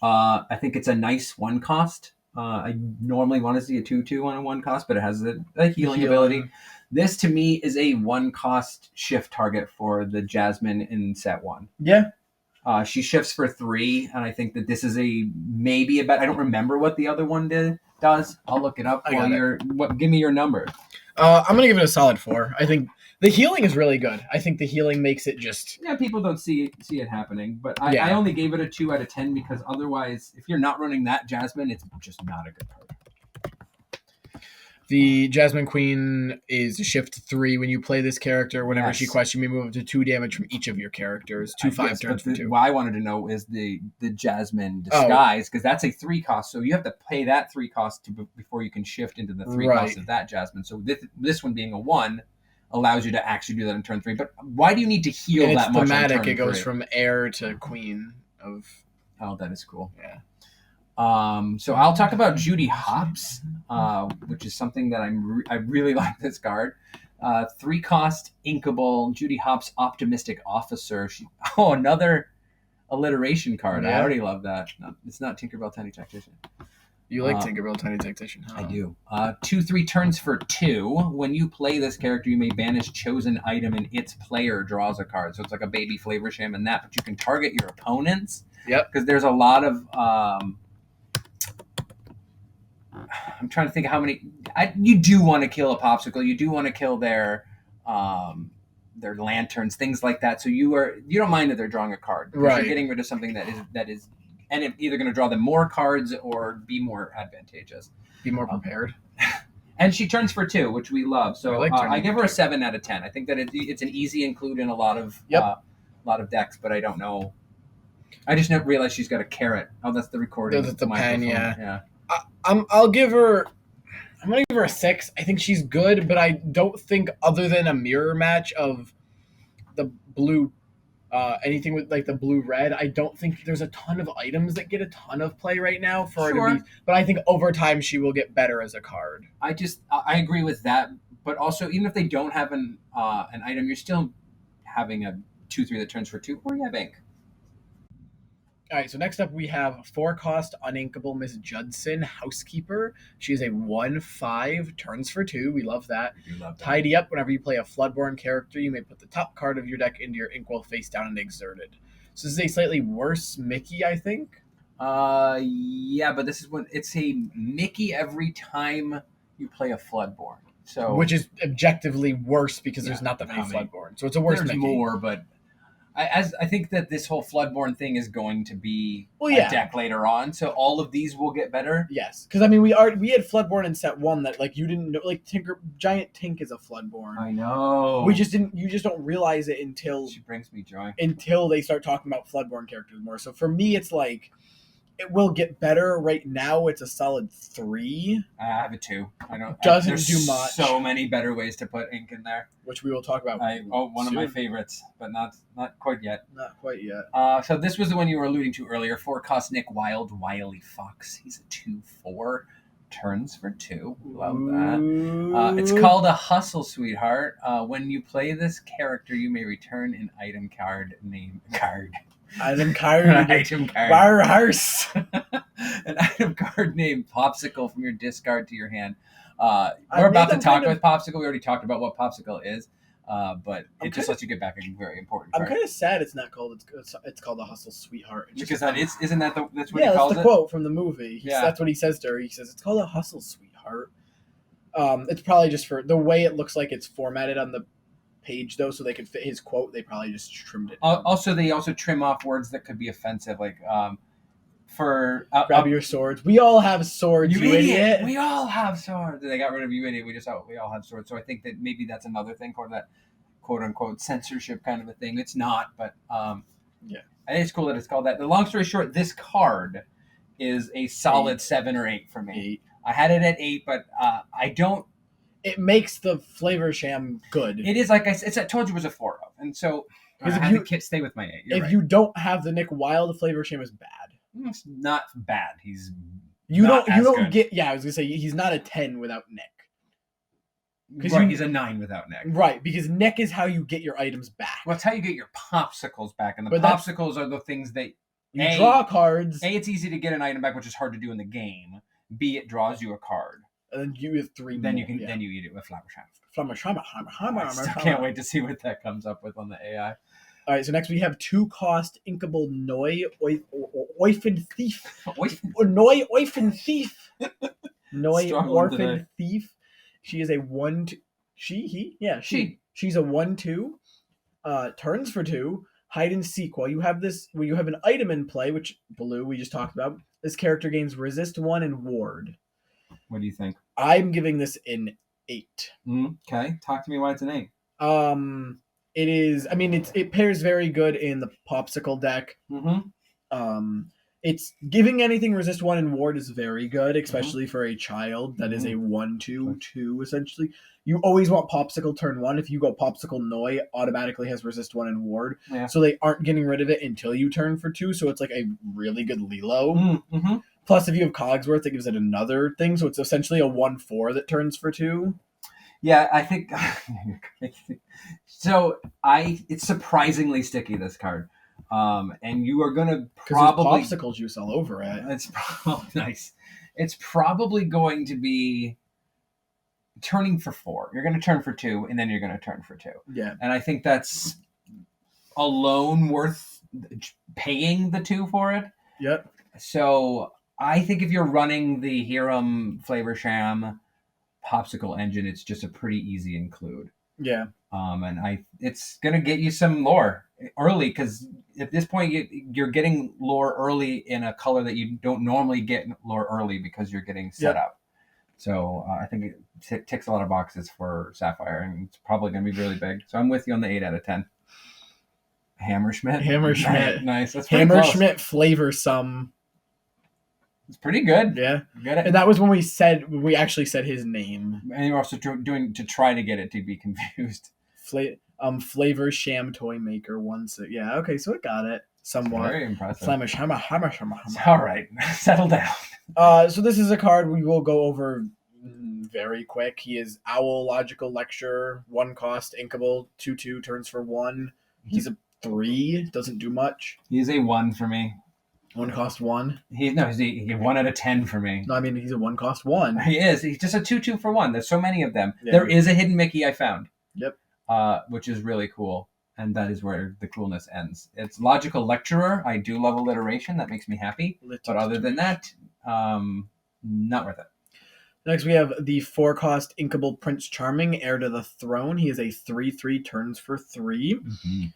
I think it's a nice 1-cost. I normally want to see a 2/2 on a 1-cost, but it has a healing ability. This, to me, is a 1-cost shift target for the Jasmine in set 1. Yeah. She shifts for 3, and I think that this is maybe about. I don't remember what the other one does. I'll look it up while you're. Give me your number. I'm gonna give it a solid 4. I think the healing is really good. I think the healing makes it just. Yeah, people don't see it happening, but I only gave it a 2 out of 10 because otherwise, if you're not running that Jasmine, it's just not a good card. The Jasmine Queen is shift 3 when you play this character. Whenever she quests, you may move up to 2 damage from each of your characters. 2/5 turns for 2. What I wanted to know is the Jasmine Disguise, because that's a 3-cost, so you have to pay that 3-cost before you can shift into the 3-cost of that Jasmine. So this one being a 1 allows you to actually do that in turn 3. But why do you need to heal that much? It's thematic. It goes from heir to queen of. Oh, that is cool. Yeah. So I'll talk about Judy Hopps, which is something that I really like this card. 3-cost inkable Judy Hopps, Optimistic Officer. Another alliteration card. I Yeah. already love that. No, it's not Tinkerbell Tiny Tactician. You like Tinkerbell Tiny Tactician, huh? I do. 2/3 turns for 2. When you play this character, you may banish chosen item and its player draws a card. So it's like a baby Flavorsham and that, but you can target your opponents. Yep. Because there's a lot of I'm trying to think of how many. You do want to kill a popsicle. You do want to kill their lanterns, things like that. So you don't mind that they're drawing a card. Right. You're getting rid of something that is, and it's either going to draw them more cards or be more advantageous. Be more prepared. And she turns for 2, which we love. So I give her a 7 out of 10. I think that it's an easy include in a lot of decks, but I don't know. I just never realized she's got a carrot. Oh, that's the recording. That's the pen, microphone. yeah. I'm gonna give her a 6. I think she's good, but I don't think other than a mirror match of the blue, anything with like the blue-red, I don't think there's a ton of items that get a ton of play right now for her to be. But I think over time she will get better as a card. I agree with that, but also even if they don't have an item, you're still having a 2/3 that turns for 2, or you have ink. All right, so next up we have 4-cost uninkable Miss Judson, Housekeeper. She is a 1/5, turns for 2. We love that. Tidy up. Whenever you play a Floodborn character, you may put the top card of your deck into your inkwell face down and exerted. So this is a slightly worse Mickey, I think. Yeah, but this is when it's a Mickey every time you play a Floodborn. So which is objectively worse because there's not that many Floodborn. So it's a worse Mickey. There's more, but I think that this whole Floodborn thing is going to be a deck later on, so all of these will get better. Yes, because I mean we had Floodborn in set 1 that like you didn't know, like Giant Tink is a Floodborn. I know. You just don't realize it until she brings me joy. Until they start talking about Floodborn characters more. So for me, it's like it will get better. Right now, it's a solid 3. I have a 2. I don't. Doesn't do much. So many better ways to put ink in there, which we will talk about. One of my favorites, but not quite yet. Not quite yet. So this was the one you were alluding to earlier. 4-cost Nick Wild, Wily Fox. He's a 2/4, turns for 2. Love that. It's called a Hustle, Sweetheart. When you play this character, you may return an item card name card. Item card. Item card. Warehouse. An item card named Popsicle from your discard to your hand. We're about to talk about Popsicle. We already talked about what Popsicle is, but it just lets you get back a very important card. I'm kind of sad it's not called. It's called a Hustle, Sweetheart. Because isn't that that's what he calls it? That's the quote from the movie. That's what he says to her. He says it's called a Hustle, Sweetheart. It's probably just for the way it looks like it's formatted on the page though, so they could fit his quote. They probably just trimmed it down. They also trim off words that could be offensive, like for grab your swords. We all have swords, you idiot. We all have swords. They got rid of you idiot. We all have swords. So I think that maybe that's another thing for that quote unquote censorship kind of a thing. It's not, but yeah, I think it's cool that it's called that. The long story short, this card is a solid 7 or 8 for me. 8. I had it at 8, but I don't. It makes the Flavorsham good. It is, like I said, I told you it was a 4 of. And so I had to stay with my 8. If you don't have the Nick Wild, Flavorsham is bad. It's not bad. He's you don't get. Yeah, I was gonna say he's not a 10 without Nick. Right, he's a 9 without Nick. Right, because Nick is how you get your items back. Well, it's how you get your popsicles back, and the popsicles are the things that you draw cards. A, it's easy to get an item back, which is hard to do in the game. B, it draws you a card. And then you have 3 then more, then you eat it with Flavorsham. I can't wait to see what that comes up with on the AI. All right, so next we have 2-cost inkable Noi Orphan Thief. Noi Orphan Thief. Noi Orphan Thief. She is a 1/2. She's a 1/2. Turns for 2. Hide and seek. While you have an item in play, which blue we just talked about, this character gains resist 1 and ward. What do you think? I'm giving this an 8. Okay, talk to me why it's an 8. It is. I mean, it pairs very good in the Popsicle deck. It's giving anything resist 1 and ward is very good, especially for a child that is a 1/2/2 essentially. You always want Popsicle turn 1. If you go Popsicle Noi, automatically has resist 1 and ward. Yeah. So they aren't getting rid of it until you turn for 2. So it's like a really good Lilo. Plus, if you have Cogsworth, it gives it another thing. So it's essentially a 1/4 that turns for 2. Yeah, I think so. It's surprisingly sticky, this card, and you are gonna Because probably there's popsicle juice all over it. it's nice. It's probably going to be turning for 4. You're going to turn for 2, and then you're going to turn for 2. Yeah. And I think that's alone worth paying the 2 for it. Yep. So I think if you're running the Hiram Flavor Sham popsicle engine, it's just a pretty easy include. Yeah. And it's gonna get you some lore early, because at this point you're getting lore early in a color that you don't normally get lore early because you're getting set up. So I think it ticks a lot of boxes for Sapphire, and it's probably gonna be really big. So I'm with you on the 8 out of 10. Hammerschmidt. Nice. That's pretty close. Hammerschmidt Flavor Some. It's pretty good. Yeah. Good. And that was when we actually said his name. And you're also doing to try to get it to be confused. Flavor Sham Toy Maker 1/6. Yeah, okay, so it got it somewhat. Very impressive. Flemish hammer. All right, settle down. So this is a card we will go over very quick. He is Owl Logical Lecturer, 1 cost, inkable, 2/2, turns for 1. He's a 3, doesn't do much. He's a 1 for me. 1 cost 1. He's a 1 out of 10 for me. No, I mean he's a 1 cost 1. He is. He's just a 2/2 for 1. There's so many of them. Yeah. There is a hidden Mickey I found. Yep. Which is really cool, and that is where the coolness ends. It's Logical Lecturer. I do love alliteration. That makes me happy. But other than that, not worth it. Next, we have the 4 cost inkable Prince Charming, Heir to the Throne. He is a 3/3, turns for 3. Mm-hmm.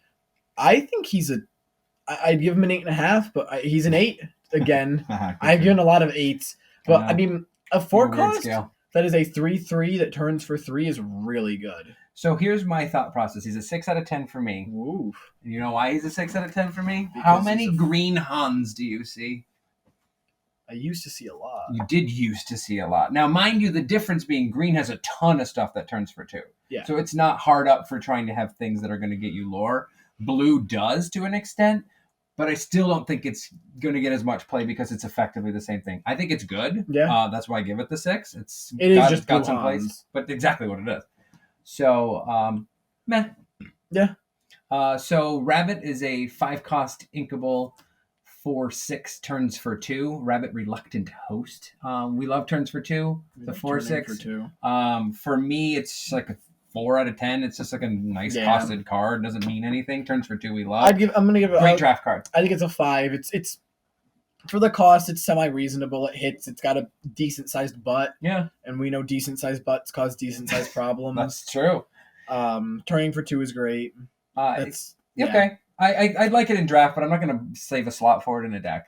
I think I'd give him an 8.5, but he's an 8 again. I've given a lot of 8s, but I mean a 4 cost that is a 3/3 that turns for 3 is really good. So here's my thought process. He's a 6 out of 10 for me. Ooh. You know why he's a 6 out of 10 for me? Because how many green Hans do you see? I used to see a lot. You did used to see a lot. Now, mind you, the difference being green has a ton of stuff that turns for 2. Yeah. So it's not hard up for trying to have things that are going to get you lore. Blue does to an extent, but I still don't think it's going to get as much play because it's effectively the same thing. I think it's good. Yeah. That's why I give it the 6. It is just got some place, but exactly what it is. So, meh. Yeah. So Rabbit is a 5 cost inkable 4/6, turns for 2. Rabbit Reluctant Host. We love turns for 2. The 4/6. For me, it's like a 4 out of 10. It's just like a nice costed card. Doesn't mean anything. Turns for 2. We love. I'm gonna give it great draft card. I think it's a 5. It's for the cost. It's semi reasonable. It hits. It's got a decent sized butt. Yeah. And we know decent sized butts cause decent sized problems. That's true. Turning for 2 is great. It's okay. I'd like it in draft, but I'm not going to save a slot for it in a deck.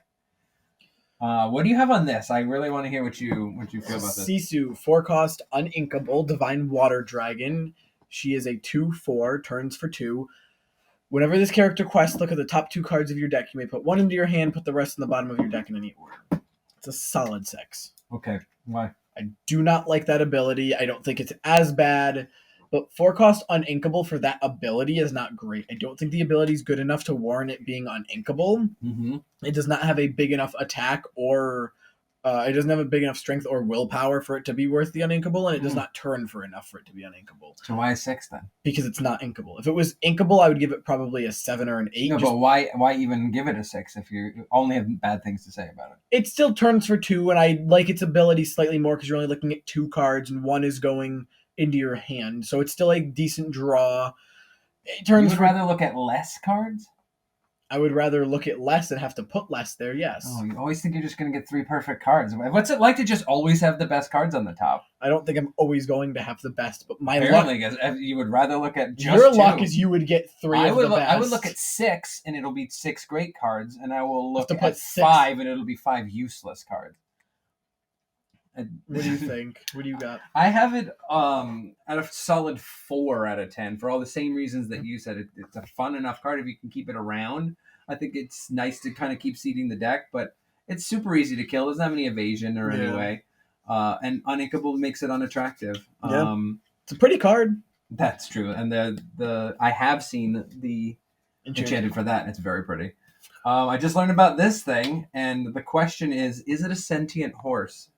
What do you have on this? I really want to hear what you feel about this. Sisu, 4 cost, uninkable, Divine Water Dragon. She is a 2/4, turns for 2. Whenever this character quests, look at the top 2 cards of your deck. You may put 1 into your hand, put the rest in the bottom of your deck in any order. It's a solid 6. Okay, why? I do not like that ability. I don't think it's as bad. But 4 cost uninkable for that ability is not great. I don't think the ability is good enough to warrant it being uninkable. Mm-hmm. It does not have a big enough attack or it doesn't have a big enough strength or willpower for it to be worth the uninkable, and it does not turn for enough for it to be uninkable. So why a 6 then? Because it's not inkable. If it was inkable, I would give it probably a 7 or an 8. No, but why even give it a 6 if you only have bad things to say about it? It still turns for 2, and I like its ability slightly more because you're only looking at 2 cards, and 1 is going into your hand, so it's still a decent draw. It turns. You would rather look at less cards? I would rather look at less and have to put less there. Yes. Oh, you always think you're just going to get 3 perfect cards. What's it like to just always have the best cards on the top? I don't think I'm always going to have the best, but my Apparently, luck. You would rather look at just your 2. luck is you would get 3 of the best. I would look at 6, and it'll be 6 great cards, and I will look at 6. 5, and it'll be 5 useless cards. What do you think? What do you got? I have it at a solid 4 out of 10 for all the same reasons that you said. It's a fun enough card if you can keep it around. I think it's nice to kind of keep seeding the deck, but it's super easy to kill. Doesn't have any evasion or any way. And uninkable makes it unattractive. Yeah. It's a pretty card. That's true. And the I have seen the Enchanted for that, and it's very pretty. I just learned about this thing, and the question is it a sentient horse?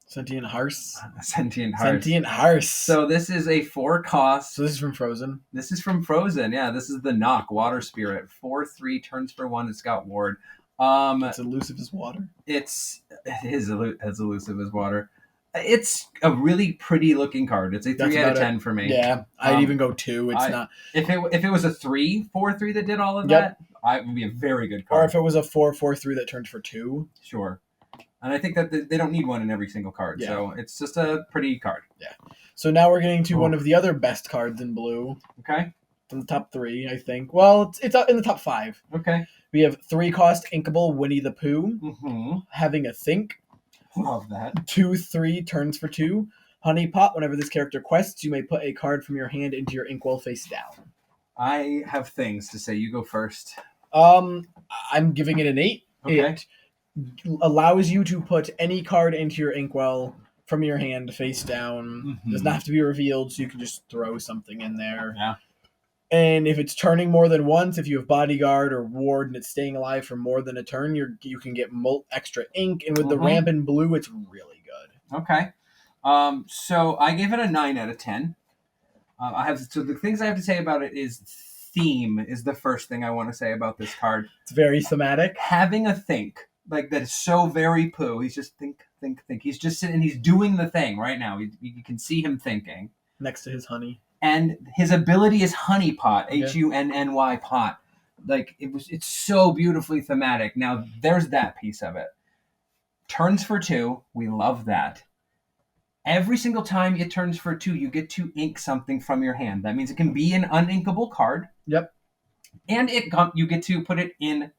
Sentient Hearse. A sentient horse. Sentient Hearse. So this is a 4-cost. So this is from Frozen. This is from Frozen. Yeah, this is the Knock Water Spirit. 4/3 turns for 1. It's got ward. It's elusive as water. It is as elusive as water. It's a really pretty looking card. It's a 3 out of 10 for me. Yeah, I'd even go 2. It's not. If it was a 4/3 that did all of that, it would be a very good card. Or if it was a 4/4/3 that turned for 2. Sure. And I think that they don't need one in every single card. Yeah. So it's just a pretty card. Yeah. So now we're getting to one of the other best cards in blue. Okay. From the top 3, I think. Well, it's in the top 5. Okay. We have 3-cost Inkable Winnie the Pooh. Mm-hmm. Having a think. Love that. 2/3 turns for 2. Honey Pot, whenever this character quests, you may put a card from your hand into your inkwell face down. I have things to say. You go first. I'm giving it an 8. Okay. It allows you to put any card into your inkwell from your hand face down. Mm-hmm. Doesn't have to be revealed, so you can just throw something in there. Yeah. And if it's turning more than once, if you have Bodyguard or Ward and it's staying alive for more than a turn, you can get extra ink. And with the ramp in blue, it's really good. Okay. So I gave it a 9 out of 10. So the things I have to say about it is theme is the first thing I want to say about this card. It's very thematic. Having a think like that is so very Pooh. He's just think. He's just sitting. He's doing the thing right now. You can see him thinking next to his honey. And his ability is Honey Pot, Hunny pot. Like it's so beautifully thematic. Now there's that piece of it. Turns for 2, we love that. Every single time it turns for 2, you get to ink something from your hand. That means it can be an uninkable card. Yep. And you get to put it in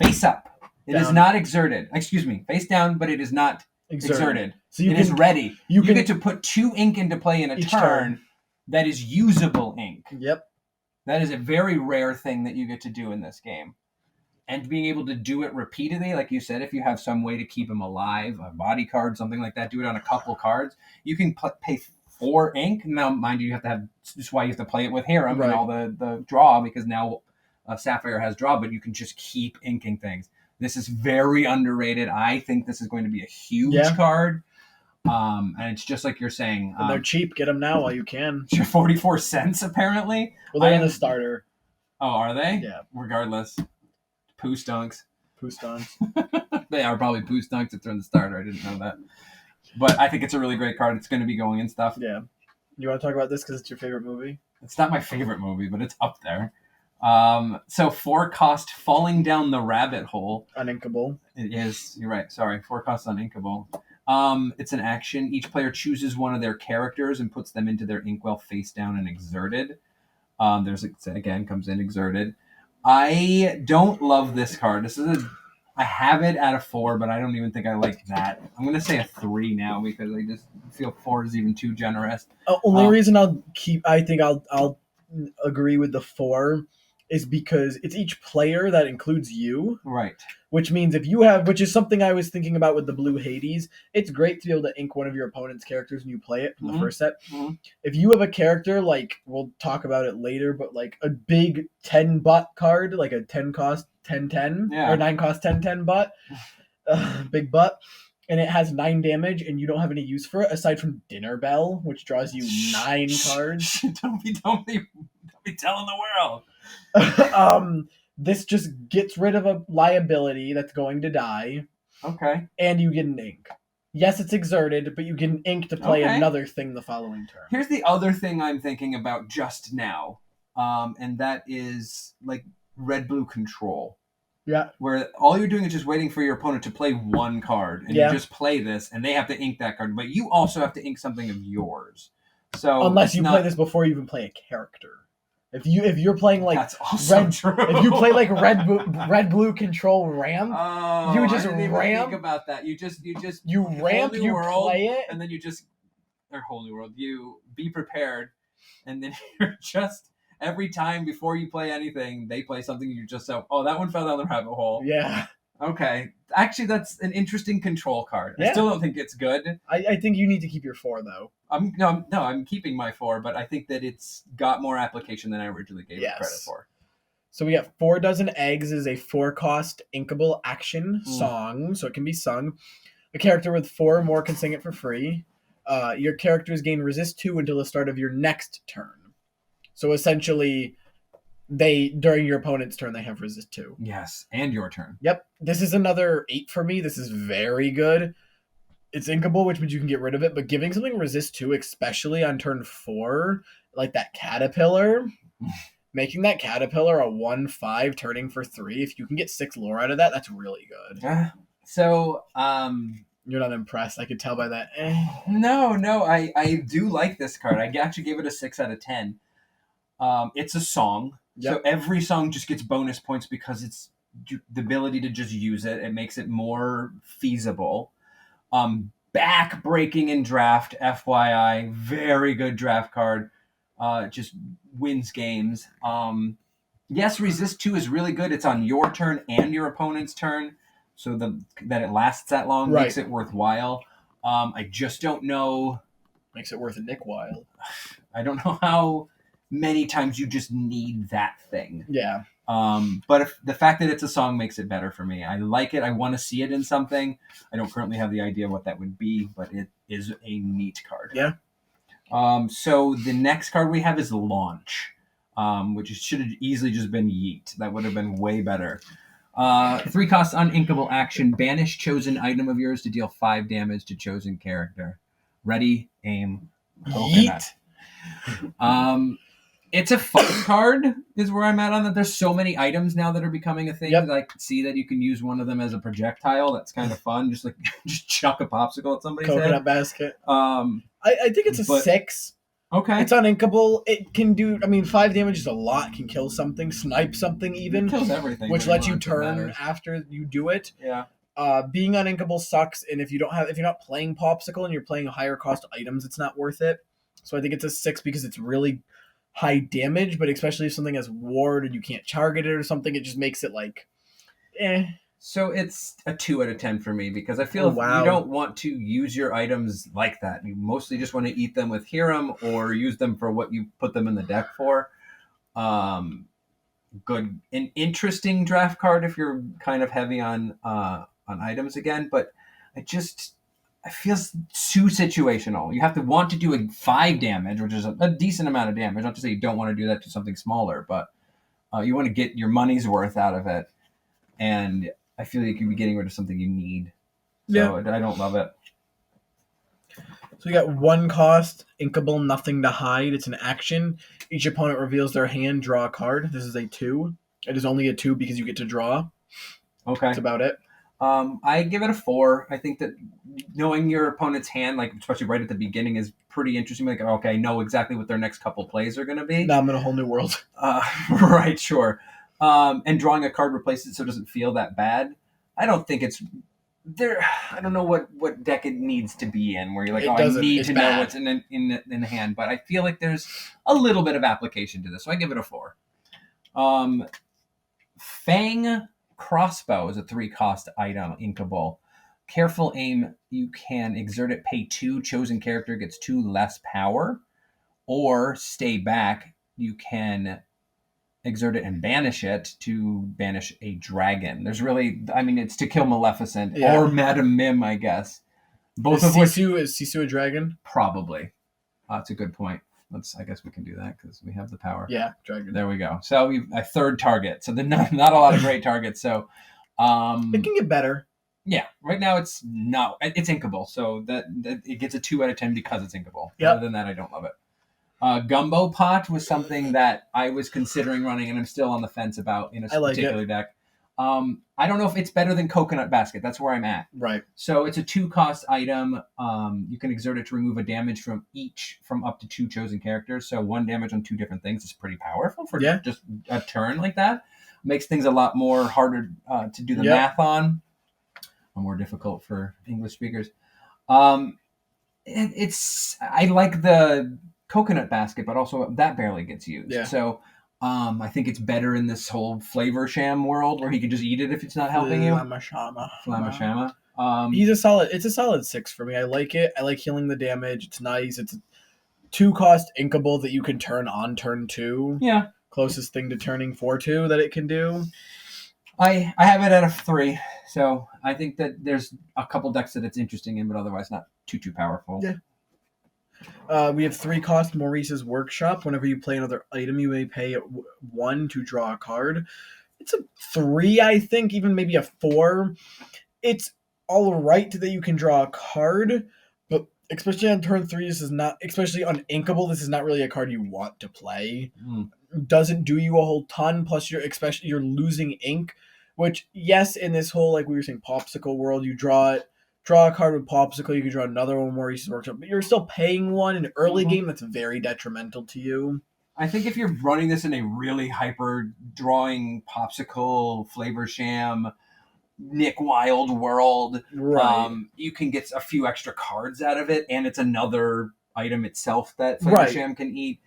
face up. It down. Is not exerted. Excuse me, face down, but it is not exerted. So it is ready. You get to put 2 ink into play in a turn. That is usable ink. Yep. That is a very rare thing that you get to do in this game. And being able to do it repeatedly, like you said, if you have some way to keep him alive, a body card, something like that, do it on a couple cards, you can pay 4 ink. Now, mind you have to have, that's why you have to play it with Harem and all the draw, because now Sapphire has draw, but you can just keep inking things. This is very underrated. I think this is going to be a huge card. And it's just like you're saying. And they're cheap. Get them now while you can. 44 cents, apparently. Well, they're in the starter. Oh, are they? Yeah. Regardless. Poo stunks. Poo stunks. They are probably poo stunks if they're in the starter. I didn't know that. But I think it's a really great card. It's going to be going and stuff. Yeah. You want to talk about this because it's your favorite movie? It's not my favorite movie, but it's up there. So 4-cost Falling Down the Rabbit Hole. Uninkable. It is. You're right. Sorry. 4-cost uninkable. It's an action. Each player chooses one of their characters and puts them into their inkwell face down and exerted. Comes in exerted. I don't love this card. I have it at a 4, but I don't even think I like that. I'm going to say a 3 now because I just feel 4 is even too generous. Only reason I think I'll agree with the 4 is because it's each player that includes you. Right. Which means which is something I was thinking about with the blue Hades, it's great to be able to ink one of your opponent's characters when you play it from the first set. Mm-hmm. If you have a character, like, we'll talk about it later, but like a big 10 butt card, like a 10 cost 10/10, or 9 cost 10/10 butt, big butt, and it has 9 damage and you don't have any use for it aside from Dinner Bell, which draws you 9 cards. Don't be telling the world. This just gets rid of a liability that's going to die. Okay. And you get an ink. Yes, it's exerted, but you get an ink to play another thing the following turn. Here's the other thing I'm thinking about just now. And that is like red-blue control. Yeah. Where all you're doing is just waiting for your opponent to play one card. And you just play this, and they have to ink that card. But you also have to ink something of yours. So unless you play this before you even play a character. If you're playing like that's also true. If you play like red blue control ramp, you just I didn't even ramp. Think about that. You ramp, you play it, and then you just whole new world. You be prepared, and then you're just every time before you play anything, they play something. You just say, "Oh, that one fell down the rabbit hole." Yeah. Okay. Actually, that's an interesting control card. Yeah. I still don't think it's good. I think you need to keep your 4 though. I'm keeping my 4, but I think that it's got more application than I originally gave it credit for. So we got 4 dozen eggs is a 4-cost inkable action song, so it can be sung. A character with 4 or more can sing it for free. Your characters gain resist 2 until the start of your next turn. So essentially, during your opponent's turn they have resist 2. Yes, and your turn. Yep. This is another 8 for me. This is very good. It's inkable, which means you can get rid of it, but giving something resist 2, especially on turn 4, like that caterpillar, making that caterpillar a 1/5 turning for 3, if you can get 6 lore out of that, that's really good. So, you're not impressed. I could tell by that. No, I do like this card. I actually gave it a 6 out of 10. It's a song, so every song just gets bonus points because it's the ability to just use it. It makes it more feasible. Back breaking in draft, FYI, very good draft card. Just wins games. Yes, resist 2 is really good. It's on your turn and your opponent's turn, so that it lasts that long makes it worthwhile. I just don't know. Makes it worth a Nick Wild. I don't know how many times you just need that thing. Yeah. But if the fact that it's a song makes it better for me. I like it. I want to see it in something. I don't currently have the idea what that would be, but it is a neat card. Yeah. So the next card we have is Launch, which should have easily just been Yeet. That would have been way better. 3 costs uninkable action. Banish chosen item of yours to deal 5 damage to chosen character. Ready, aim, coconut. Yeet. It's a fun card, is where I'm at on that. There's so many items now that are becoming a thing. That I can see that you can use one of them as a projectile. That's kind of fun. Just chuck a popsicle at somebody's coconut head. Basket. I think it's a 6. Okay. It's uninkable. It can do, 5 damage is a lot. It can kill something, snipe something even. It kills everything. Which lets you turn after you do it. Yeah. Being uninkable sucks, and if you're not playing Popsicle and you're playing higher cost items, it's not worth it. So I think it's a 6 because it's really high damage, but especially if something has ward and you can't target it or something, it just makes it So it's a 2 out of 10 for me because I feel you don't want to use your items like that. You mostly just want to eat them with Hiram or use them for what you put them in the deck for. Good, an interesting draft card if you're kind of heavy on items again, but it feels too situational. You have to want to do a 5 damage, which is a decent amount of damage. Not to say you don't want to do that to something smaller, but you want to get your money's worth out of it. And I feel like you'd be getting rid of something you need. So I don't love it. So you got 1 cost, inkable, nothing to hide. It's an action. Each opponent reveals their hand, draw a card. This is a 2. It is only a 2 because you get to draw. Okay. That's about it. I give it a 4. I think that knowing your opponent's hand, especially right at the beginning, is pretty interesting. Okay, I know exactly what their next couple plays are going to be. Now I'm in a whole new world. Right, sure. And drawing a card replaces it so it doesn't feel that bad. I don't think it's there. I don't know what deck it needs to be in where you're like, I need to know what's in the hand. But I feel like there's a little bit of application to this, so I give it a 4. Fang Crossbow is a 3-cost item, inkable. Careful aim, you can exert it, pay 2, chosen character gets 2 less power, or stay back, you can exert it and banish it to banish a dragon. There's really, it's to kill Maleficent or Madam Mim, I guess. Both of which is Sisu a dragon? Probably. That's a good point. I guess we can do that because we have the power. Yeah, dragon. There we go. So we a 3rd target. So not a lot of great targets. So it can get better. Yeah, right now it's inkable. So that it gets a 2 out of 10 because it's inkable. Yep. Other than that, I don't love it. Gumbo Pot was something that I was considering running, and I'm still on the fence about in a particular deck. I don't know if it's better than Coconut Basket. That's where I'm at. Right. So it's a 2-cost item. You can exert it to remove a damage from up to 2 chosen characters. So 1 damage on 2 different things is pretty powerful for just a turn like that. Makes things a lot more harder to do the math on. Or more difficult for English speakers. I like the Coconut Basket, but also that barely gets used. Yeah. So I think it's better in this whole Flavor Sham world where he can just eat it if it's not helping you. Flamashama. It's a solid 6 for me. I like it. I like healing the damage. It's nice. It's a 2-cost inkable that you can turn on turn 2. Yeah. closest thing to turning 4-2 that it can do. I have it at a 3, so I think that there's a couple decks that it's interesting in, but otherwise not too powerful. Yeah. We have 3 cost Maurice's Workshop. Whenever you play another item, you may pay 1 to draw a card. It's a 3, I think, even maybe a 4. It's all right that you can draw a card, but especially on turn 3, this is not, especially on Inkable, this is not really a card you want to play. Doesn't do you a whole ton, plus you're losing ink, which, yes, in this whole, like we were saying, Popsicle world, you draw a card with Popsicle, you can draw another one Maurice's Workshop, but you're still paying one in early game. That's very detrimental to you. I think if you're running this in a really hyper drawing Popsicle, Flavor Sham, Nick Wild world, Right. You can get a few extra cards out of it, and it's another item itself that Flavor Sham can eat.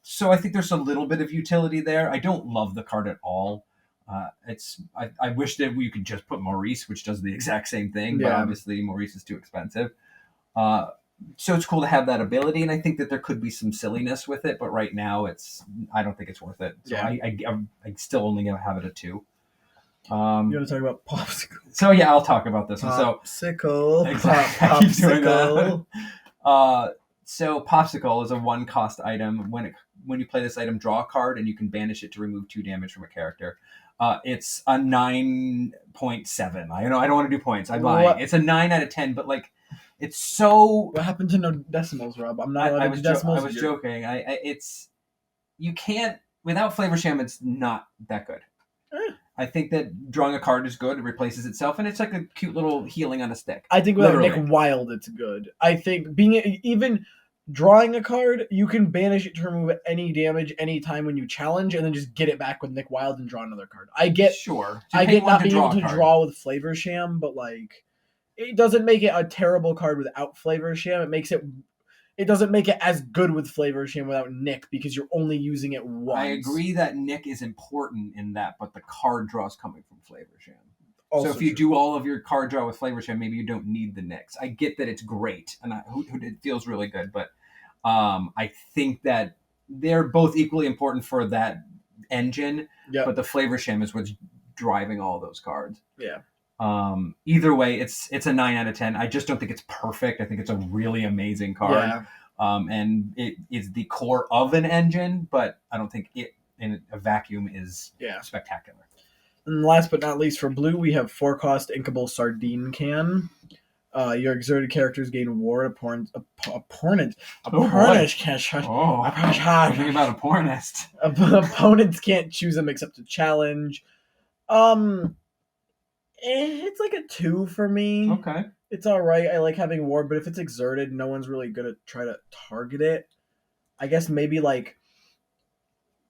So I think there's a little bit of utility there. I don't love the card at all. I wish that we could just put Maurice, which does the exact same thing, but obviously Maurice is too expensive. So it's cool to have that ability, and I think that there could be some silliness with it, but right now I don't think it's worth it. So I still only gonna have it a 2. You want to talk about Popsicle? So yeah, I'll talk about this one. Popsicle. Exactly. Popsicle. So Popsicle is a 1 cost item. When you play this item, draw a card, and you can banish it to remove 2 damage from a character. It's a 9.7. I don't want to do points. I'm lying. It's a 9 out of 10, but like, it's so. What happened to no decimals, Rob? I'm not allowed to do decimals. I was joking. You can't without Flavor Sham. It's not that good. I think that drawing a card is good. It replaces itself, and it's like a cute little healing on a stick. I think without Nick Wild, it's good. I think even drawing a card, you can banish it to remove any damage anytime when you challenge, and then just get it back with Nick Wild and draw another card. I get not being able to draw with Flavor Sham, but like, it doesn't make it a terrible card without Flavor Sham. It doesn't make it as good with Flavor Sham without Nick, because you're only using it once. I agree that Nick is important in that, but the card draw is coming from Flavor Sham. Also so if you do all of your card draw with Flavor Sham, maybe you don't need the Nicks. I get that it's great, and it feels really good, but I think that they're both equally important for that engine, but the Flavor Sham is what's driving all those cards. Yeah. Either way, it's a 9 out of 10. I just don't think it's perfect. I think it's a really amazing card. Yeah. And it is the core of an engine, but I don't think it in a vacuum is spectacular. And last but not least, for blue, we have 4 cost Inkable Sardine Can. Your exerted characters gain ward opponents Opponents can't choose them except to challenge. It's like a 2 for me. Okay. It's all right. I like having ward, but if it's exerted, no one's really going to try to target it. I guess maybe like,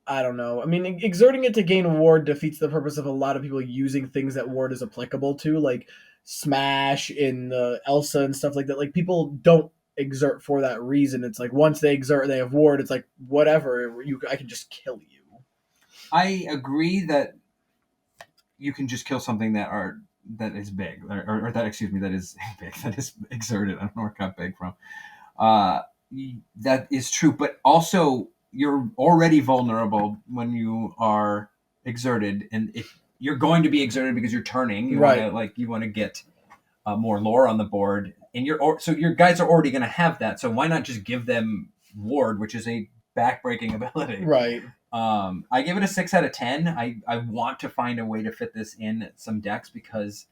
I don't know. I mean, exerting it to gain ward defeats the purpose of a lot of people using things that ward is applicable to, like Smash in the Elsa and stuff like that. Like, people don't exert for that reason. It's like once they exert and they have ward, it's like whatever. I can just kill you. I agree that you can just kill something that is big, or that is big, that is exerted. I don't know where I got big from. That is true, but also you're already vulnerable when you are exerted, and if you're going to be exerted because you're turning, you want to get more lore on the board, and so your guys are already going to have that. So why not just give them ward, which is a backbreaking ability? Right. I give it a 6 out of 10. I want to find a way to fit this in some decks because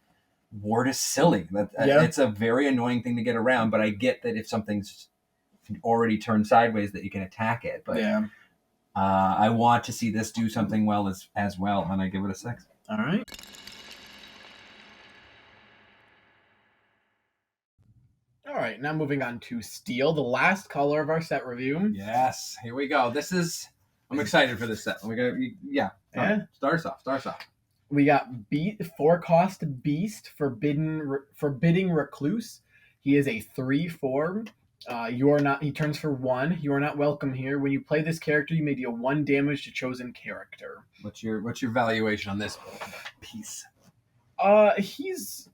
ward is silly. It's a very annoying thing to get around, but I get that if something's already turned sideways that you can attack it. But I want to see this do something well as well, and I give it a 6. All right. All right, now moving on to Steel, the last color of our set review. Yes, here we go. I'm excited for this set. Start us off. We got 4 cost Beast, Forbidding Recluse. He is a 3/4. He turns for 1. You are not welcome here. When you play this character, you may deal 1 damage to chosen character. What's your valuation on this piece? He's,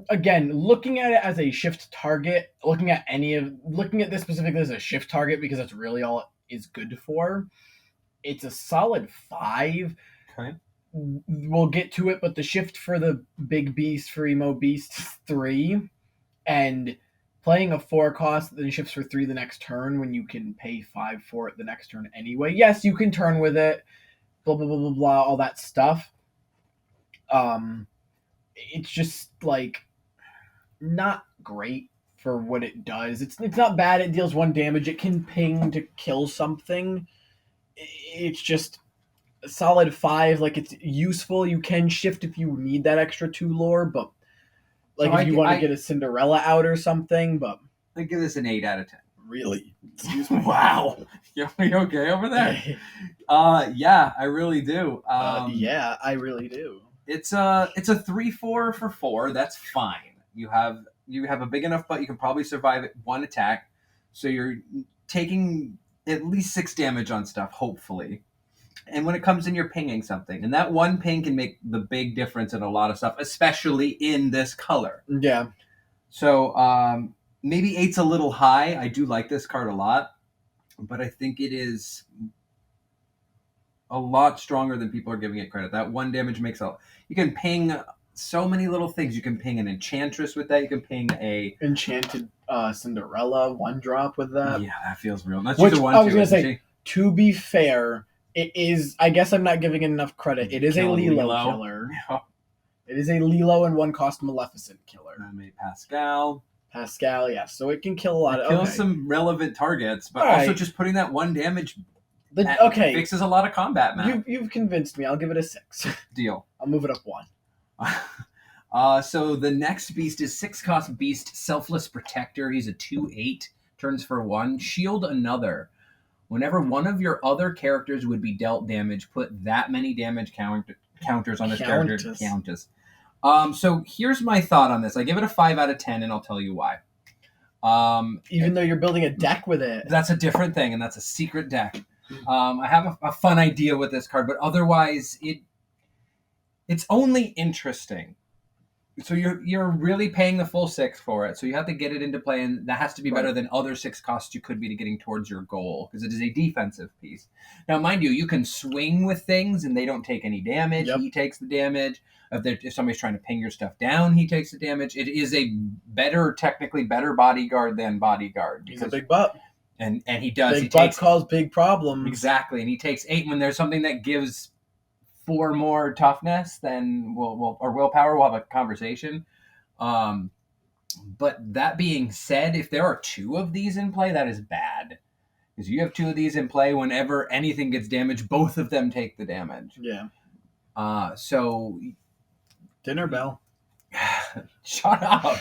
again, looking at it as a shift target, looking at this specifically as a shift target because that's really all it is good for. It's a solid 5. Okay. We'll get to it, but the shift for the big beast for emo beast is 3, and playing a 4 cost that then shifts for 3 the next turn when you can pay 5 for it the next turn anyway. Yes, you can turn with it. Blah blah blah blah blah. All that stuff. It's just like not great for what it does. It's not bad. It deals 1 damage. It can ping to kill something. It's just a solid 5. Like, it's useful. You can shift if you need that extra 2 lore, but like So if you want to get a Cinderella out or something. But I give this an 8 out of 10. really, excuse me. Wow. You okay over there? Yeah, I really do. Yeah, I really do. It's a 3/4 for 4. That's fine. You have a big enough butt. You can probably survive it 1 attack. So you're taking at least 6 damage on stuff, hopefully. And when it comes in, you're pinging something, and that 1 ping can make the big difference in a lot of stuff, especially in this color. Yeah. So maybe 8's a little high. I do like this card a lot, but I think it is a lot stronger than people are giving it credit. That 1 damage makes you can ping so many little things. You can ping an enchantress with that. You can ping a enchanted Cinderella 1-drop with that. Yeah, that feels real. That's Which the one I was too, gonna isn't say, she? to be fair, it is. I guess I'm not giving it enough credit. It is a Kill Lilo Lilo. killer. Yeah. It is a Lilo and 1 cost Maleficent killer. I made Pascal. Pascal, yes. So it can kill a lot It of. kills Okay. some relevant targets, but All also right. just putting that 1 damage Okay. fixes a lot of combat, man. You've convinced me. I'll give it a 6. Deal. I'll move it up 1. So the next beast is 6 cost beast, Selfless Protector. He's a 2/8, turns for 1. Shield another. Whenever one of your other characters would be dealt damage, put that many damage counters on this character. Countess. So here's my thought on this. I give it a 5 out of 10, and I'll tell you why. Even though you're building a deck with it. That's a different thing, and that's a secret deck. I have a fun idea with this card, but otherwise, it's only interesting. So you're really paying the full 6 for it. So you have to get it into play, and that has to be better than other 6 costs you could be to getting towards your goal, because it is a defensive piece. Now, mind you can swing with things, and they don't take any damage. Yep. He takes the damage. If somebody's trying to ping your stuff down, he takes the damage. It is technically better bodyguard than bodyguard. He's a big butt. And he does. Big butts cause big problems. Exactly, and he takes 8 when there's something that gives 4 more toughness, then or willpower, we'll have a conversation. But that being said, if there are 2 of these in play, that is bad. Because you have 2 of these in play, whenever anything gets damaged, both of them take the damage. Yeah. So Dinner bell. shut up.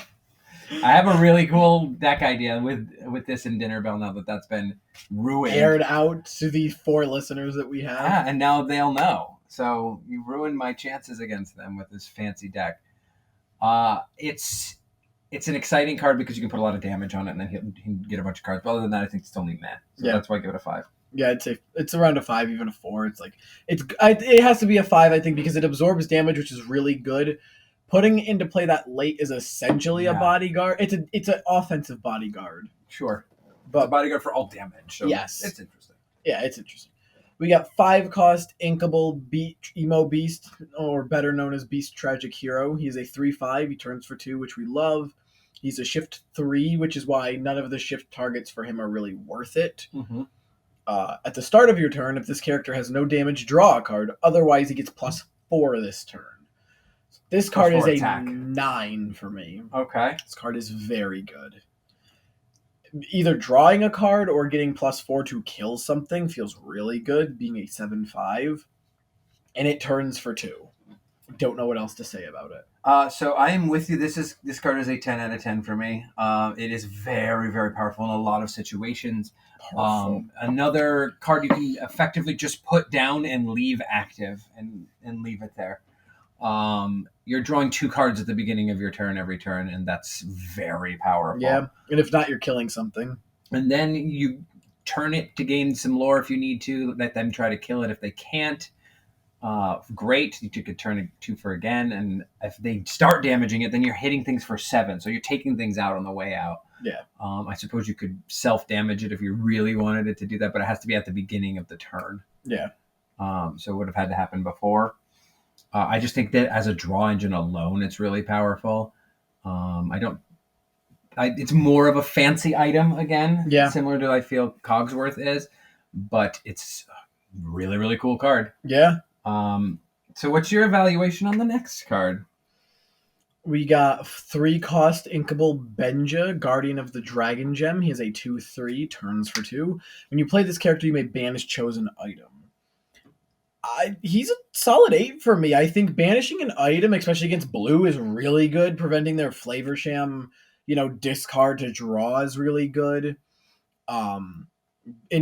I have a really cool deck idea with this in Dinner Bell now that's been ruined. Aired out to the 4 listeners that we have. Yeah, and now they'll know. So you ruined my chances against them with this fancy deck. It's an exciting card because you can put a lot of damage on it, and then he can get a bunch of cards. But other than that, I think it's only meh. So Yeah. That's why I give it a 5. Yeah, I'd say it's around a 5, even a 4. It's like it has to be a 5, I think, because it absorbs damage, which is really good. Putting it into play that late is essentially a bodyguard. It's an offensive bodyguard. Sure, but it's a bodyguard for all damage. So yes, it's interesting. Yeah, it's interesting. We got 5 cost Inkable Emo Beast, or better known as Beast Tragic Hero. He's a 3/5. He turns for 2, which we love. He's a shift 3, which is why none of the shift targets for him are really worth it. Mm-hmm. At the start of your turn, if this character has no damage, draw a card. Otherwise, he gets +4 this turn. This card is a 9 for me. Okay. This card is very good. Either drawing a card or getting +4 to kill something feels really good, being a 7/5. And it turns for 2. Don't know what else to say about it. So I am with you. This card is a 10 out of 10 for me. It is very, very powerful in a lot of situations. Another card you can effectively just put down and leave active and leave it there. You're drawing 2 cards at the beginning of your turn every turn, and that's very powerful. Yeah, and if not, you're killing something. And then you turn it to gain some lore if you need to. Let them try to kill it if they can't. Great, you could turn it 2 for again, and if they start damaging it, then you're hitting things for 7, so you're taking things out on the way out. Yeah. I suppose you could self-damage it if you really wanted it to do that, but it has to be at the beginning of the turn. Yeah. So it would have had to happen before. I just think that as a draw engine alone, it's really powerful. It's more of a fancy item again, Yeah. similar to I feel Cogsworth is, but it's a really, really cool card. Yeah. So what's your evaluation on the next card? We got 3-cost Inkable Benja, Guardian of the Dragon Gem. He has a 2/3, turns for 2. When you play this character, you may banish chosen item. He's a solid 8 for me. I think banishing an item, especially against blue, is really good. Preventing their Flavor Sham, discard to draw is really good. And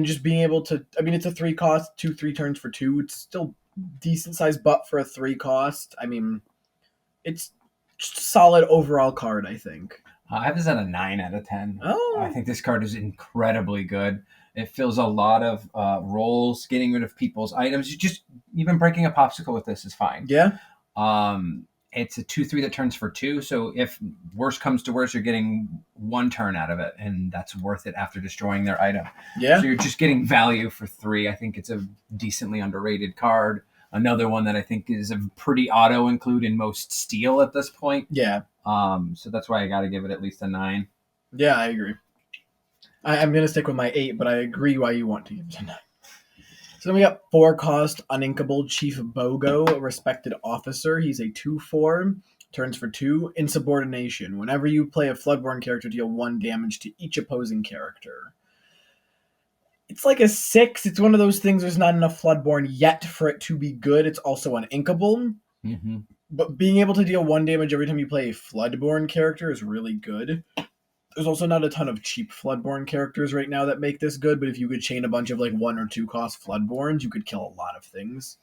just being able to, I mean, it's a 3-cost, 2/3 turns for 2. It's still decent sized butt for a 3-cost. I mean, it's just a solid overall card, I think. I have this at a 9 out of 10. Oh. I think this card is incredibly good. It fills a lot of roles, getting rid of people's items. Even breaking a popsicle with this is fine. Yeah. It's a 2/3 that turns for 2. So if worse comes to worse, you're getting 1 turn out of it, and that's worth it after destroying their item. Yeah. So you're just getting value for 3. I think it's a decently underrated card. Another one that I think is a pretty auto include in most steel at this point. Yeah. So that's why I got to give it at least a 9. Yeah, I agree. I'm going to stick with my 8, but I agree why you want to give it a 9. So then we got 4-cost Uninkable Chief Bogo, a respected officer. He's a 2/4, turns for 2. Insubordination. Whenever you play a Floodborn character, deal 1 damage to each opposing character. It's like a 6. It's one of those things, there's not enough Floodborn yet for it to be good. It's also uninkable. Mm-hmm. But being able to deal 1 damage every time you play a Floodborn character is really good. There's also not a ton of cheap Floodborn characters right now that make this good, but if you could chain a bunch of 1 or 2 cost Floodborns, you could kill a lot of things.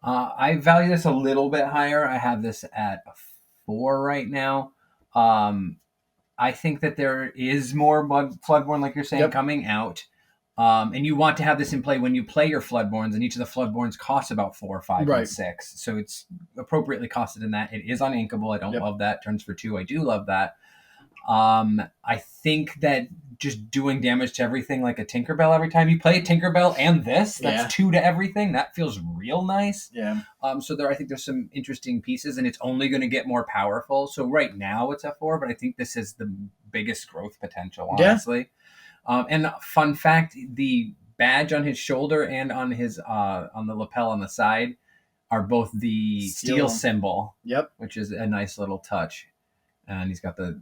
I value this a little bit higher. I have this at a 4 right now. I think that there is more Floodborn, like you're saying, coming out. And you want to have this in play when you play your Floodborns, and each of the Floodborns costs about 4, 5, and 6. So it's appropriately costed in that. It is uninkable. I don't love that. Turns for 2. I do love that. I think that just doing damage to everything like a Tinkerbell every time you play a Tinkerbell and that's 2 to everything. That feels real nice. Yeah. So I think there's some interesting pieces, and it's only going to get more powerful. So right now it's a 4, but I think this is the biggest growth potential, honestly. And fun fact, the badge on his shoulder and on his on the lapel on the side are both the steel symbol. Yep. Which is a nice little touch. And he's got the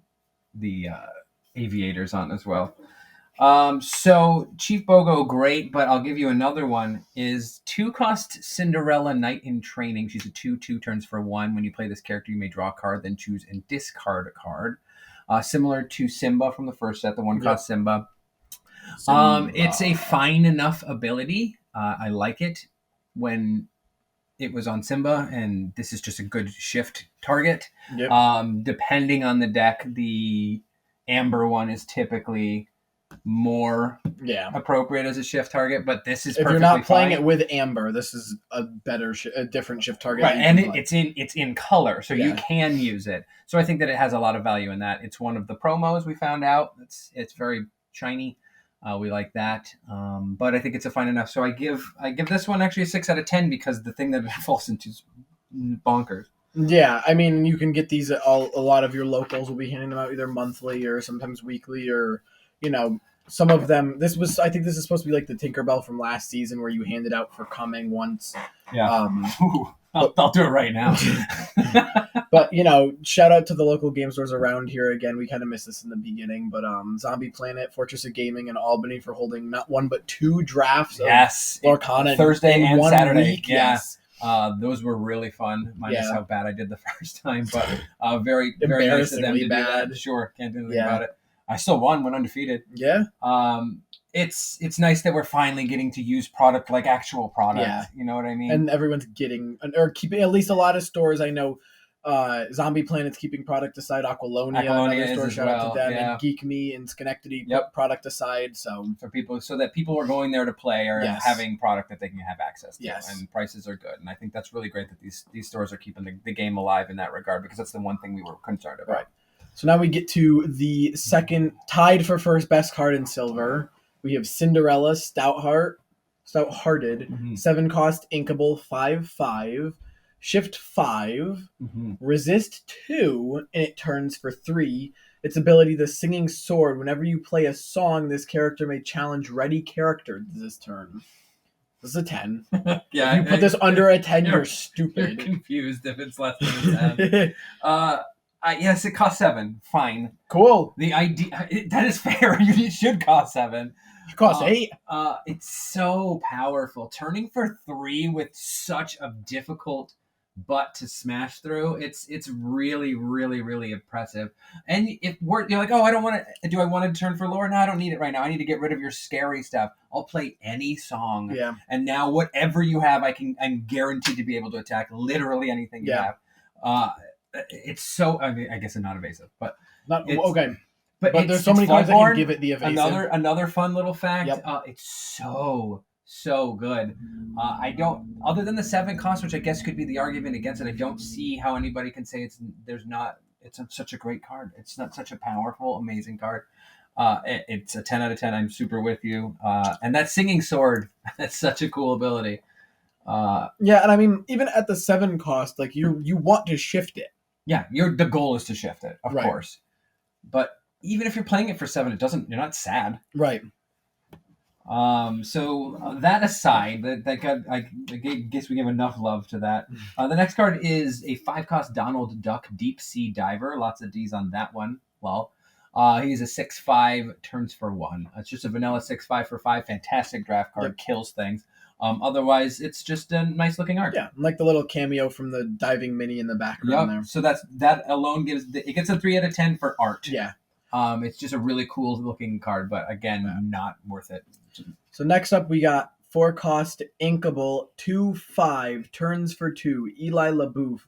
aviators on as well. So Chief Bogo, great, but I'll give you another one. Is 2-cost Cinderella Knight in Training. She's a 2/2, turns for 1. When you play this character, you may draw a card, then choose and discard a card. Similar to Simba from the first set, the 1-cost Simba. It's a fine enough ability. I like it when it was on Simba, and this is just a good shift target. Yep. Depending on the deck, the Amber one is typically more appropriate as a shift target, but this is if you're not playing it with Amber, this is a different shift target. Right, and it's in color, so you can use it. So I think that it has a lot of value in that. It's one of the promos we found out. It's very shiny. We like that, but I think it's a fine enough. So I give this one actually a 6 out of 10 because the thing that it falls into is bonkers. Yeah, I mean, you can get these at a lot of your locals will be handing them out either monthly or sometimes weekly, or some of them. I think this is supposed to be like the Tinkerbell from last season where you handed out for coming once. Yeah. I'll do it right now. But shout out to the local game stores around here. Again, we kind of missed this in the beginning, but Zombie Planet, Fortress of Gaming, and Albany for holding not 1 but 2 drafts. Yes, of Lorcana Thursday and Saturday. Week. Yeah. Those were really fun. Minus how bad I did the first time, but very very nice of them to do that. Sure, can't do anything about it. I still won, went undefeated. Yeah. It's nice that we're finally getting to use product like actual product. Yeah. You know what I mean? And everyone's getting or keeping, at least a lot of stores I know. Zombie Planet's keeping product aside. Aqualonia another store, shout out to them. And Geek Me and Schenectady put product aside. So for people, so that people are going there to play are having product that they can have access to. Yes. And prices are good. And I think that's really great that these stores are keeping the game alive in that regard, because that's the one thing we were concerned about. Right. So now we get to the second, tied for first best card in silver. We have Cinderella, Stouthearted, Mm-hmm. 7 cost, inkable, 5/5, shift 5, Mm-hmm. resist 2, and it turns for 3. Its ability, the Singing Sword. Whenever you play a song, this character may challenge ready character this turn. This is a 10. Yeah, If you put this under a 10, you're You're stupid. confused if it's less than a 10. Yes, it costs 7. Fine. Cool. The idea that is fair. It should cost 7. It costs 8. It's so powerful. Turning for 3 with such a difficult butt to smash through. It's really, really, really impressive. And if you're like, oh, I don't want to. Do I want to turn for lore? No, I don't need it right now. I need to get rid of your scary stuff. I'll play any song. Yeah. And now whatever you have, I'm guaranteed to be able to attack literally anything you have. It's so. I mean, I guess it's not evasive, but Not it's, okay. But there's so many cards that can give it the evasive. Another fun little fact. Yep. It's so good. I don't, other than the 7 cost, which I guess could be the argument against it. I don't see how anybody can say it's such a great card. It's not such a powerful, amazing card. It's a 10 out of 10. I'm super with you. And that Singing Sword, that's such a cool ability. Yeah, and I mean, even at the 7 cost, like you want to shift it. Yeah, the goal is to shift it, of Right. course. But even if you're playing it for 7, you're not sad. Right. So that aside, I guess we give enough love to that. The next card is a 5 cost Donald Duck Deep Sea Diver. Lots of D's on that one. Well, he's a 6/5, turns for 1. It's just a vanilla 6/5 for 5. Fantastic draft card, Yep. kills things. Otherwise, it's just a nice looking art. Yeah, like the little cameo from the diving mini in the background there. So that alone it gets a 3 out of 10 for art. Yeah. It's just a really cool looking card, but again, not worth it. So next up, we got 4 cost inkable 2/5, turns for 2. Eli LaBouffe,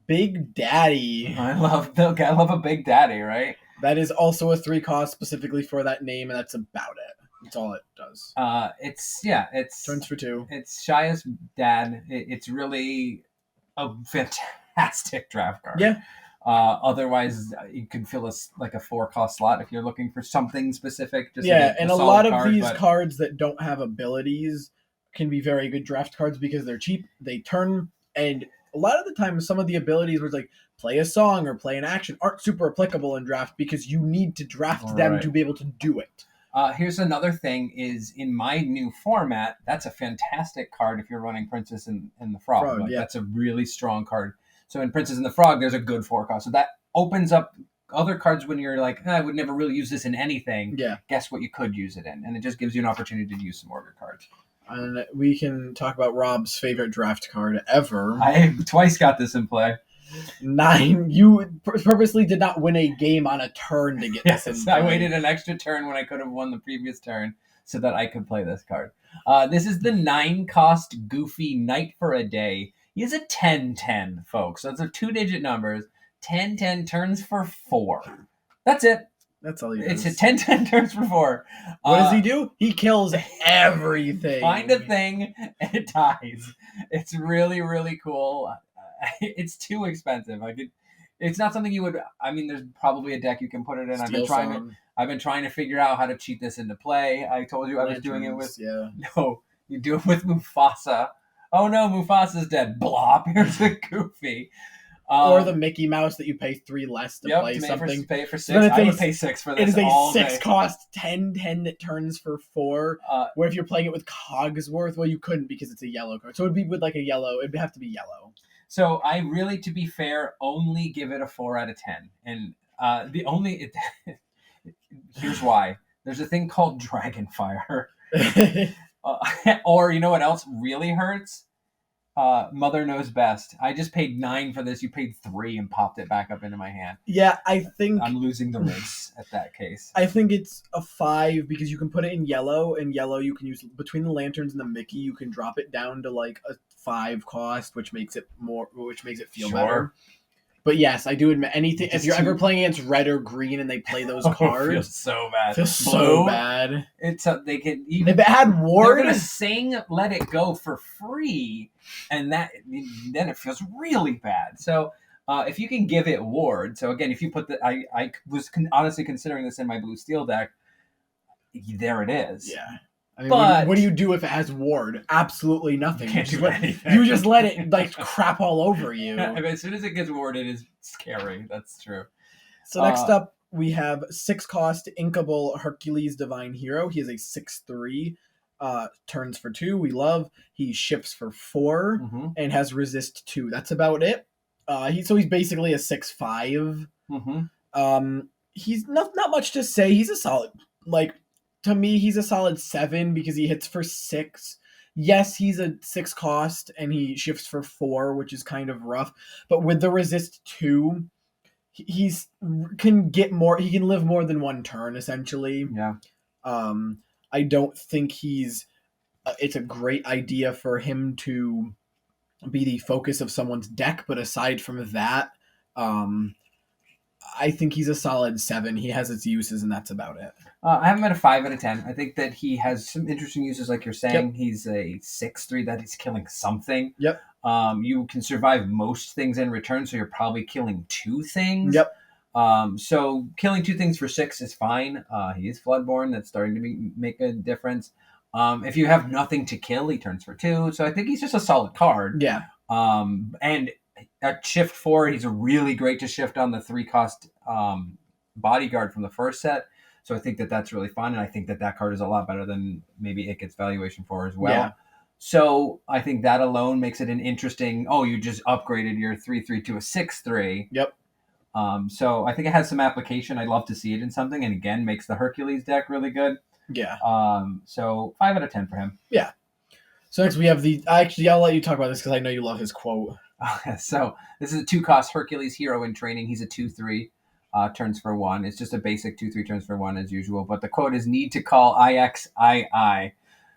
Big Daddy. I love a Big Daddy, right? That is also a 3 cost specifically for that name, and that's about it. That's all it does. It's Turns for 2. It's Shia's dad. It's really a fantastic draft card. Yeah. Otherwise, you can fill like a 4 cost slot if you're looking for something specific. Just and a lot of these but cards that don't have abilities can be very good draft cards because they're cheap. They turn, and a lot of the time, some of the abilities where it's like play a song or play an action aren't super applicable in draft because you need to draft them Right. to be able to do it. Here's another thing: is in my new format, that's a fantastic card if you're running Princess and the Frog. Yeah. That's a really strong card. So in Princess and the Frog, there's a good 4 cost. So that opens up other cards when you're like, I would never really use this in anything. Yeah. Guess what you could use it in, and it just gives you an opportunity to use some more good cards. And we can talk about Rob's favorite draft card ever. I twice got this in play. 9. You purposely did not win a game on a turn to get this in Yes, play. I waited an extra turn when I could have won the previous turn so that I could play this card. This is the 9 cost Goofy Knight for a Day. He is a 10/10, folks. So it's a 2-digit numbers. 10/10 turns for 4. That's it. That's all he It's does. a 10/10 turns for 4. What does he do? He kills everything. Find a thing and it dies. It's really, really cool. It's too expensive. It's not something you would. I mean, there's probably a deck you can put it in. I've been trying to figure out how to cheat this into play. I told you I was doing it with. Yeah. No, you do it with Mufasa. Oh no, Mufasa's dead. Blop. Here's a Goofy. Or the Mickey Mouse that you pay 3 less to play something. Pay for 6. then I would pay 6 for this. It is a all 6 day. cost 10/10 that turns for 4. Where if you're playing it with Cogsworth, well, you couldn't because it's a yellow card. So it'd be with like a yellow. It'd have to be yellow. So I really, to be fair, only give it a 4 out of 10. And here's why. There's a thing called Dragonfire. Or you know what else really hurts? Mother Knows Best. I just paid 9 for this. You paid 3 and popped it back up into my hand. Yeah, I think I'm losing the race at that case. I think it's a 5 because you can put it in yellow, and yellow you can use between the lanterns and the Mickey. You can drop it down to like a 5 cost, which makes it feel better. But yes, I do admit anything. If you're ever playing against red or green and they play those cards, It feels so bad. so bad. It's they can If even it had they're Ward, gonna sing "Let It Go" for free, and then it feels really bad. So If you can give it ward, so again, if you put the, I was honestly considering this in my blue steel deck. There it is. Yeah. I mean, But what do you do if it has ward? Absolutely nothing. You can't do anything. You just let it like crap all over you. I mean, as soon as it gets ward, it is scary. That's true. So next up, we have 6-cost Inkable Hercules Divine Hero. He is a 6/3. Turns for 2. We love. He shifts for 4 and has resist 2. That's about it. He's basically a 6/5. He's not much to say. He's a solid, like, to me, he's a solid 7 because he hits for 6. Yes, he's a 6-cost and he shifts for 4, which is kind of rough. But with the resist 2, can get more. He can live more than one turn essentially. Yeah. I don't think it's a great idea for him to be the focus of someone's deck. But aside from that, I think he's a solid 7. He has its uses, and that's about it. I have him at a 5 out of 10. I think that he has some interesting uses, like you're saying. Yep. He's a 6/3 that he's killing something. Yep. You can survive most things in return, so you're probably killing 2 things. Yep. So killing 2 things for 6 is fine. He is Floodborn. That's starting to make a difference. If you have nothing to kill, he turns for 2. So I think he's just a solid card. Yeah. And at shift 4, he's really great to shift on the 3-cost bodyguard from the first set. So I think that that's really fun, and I think that card is a lot better than maybe it gets valuation for as well. Yeah. So I think that alone makes it an interesting. Oh, you just upgraded your 3/3 to a 6/3. Yep. So I think it has some application. I'd love to see it in something, and again, makes the Hercules deck really good. Yeah. So 5 out of 10 for him. Yeah. So next we have I'll let you talk about this because I know you love his quote. So this is a 2-cost Hercules hero in training. He's a 2/3. Turns for 1. It's just a basic 2/3 turns for 1 as usual. But the quote is "Need to call IXII,"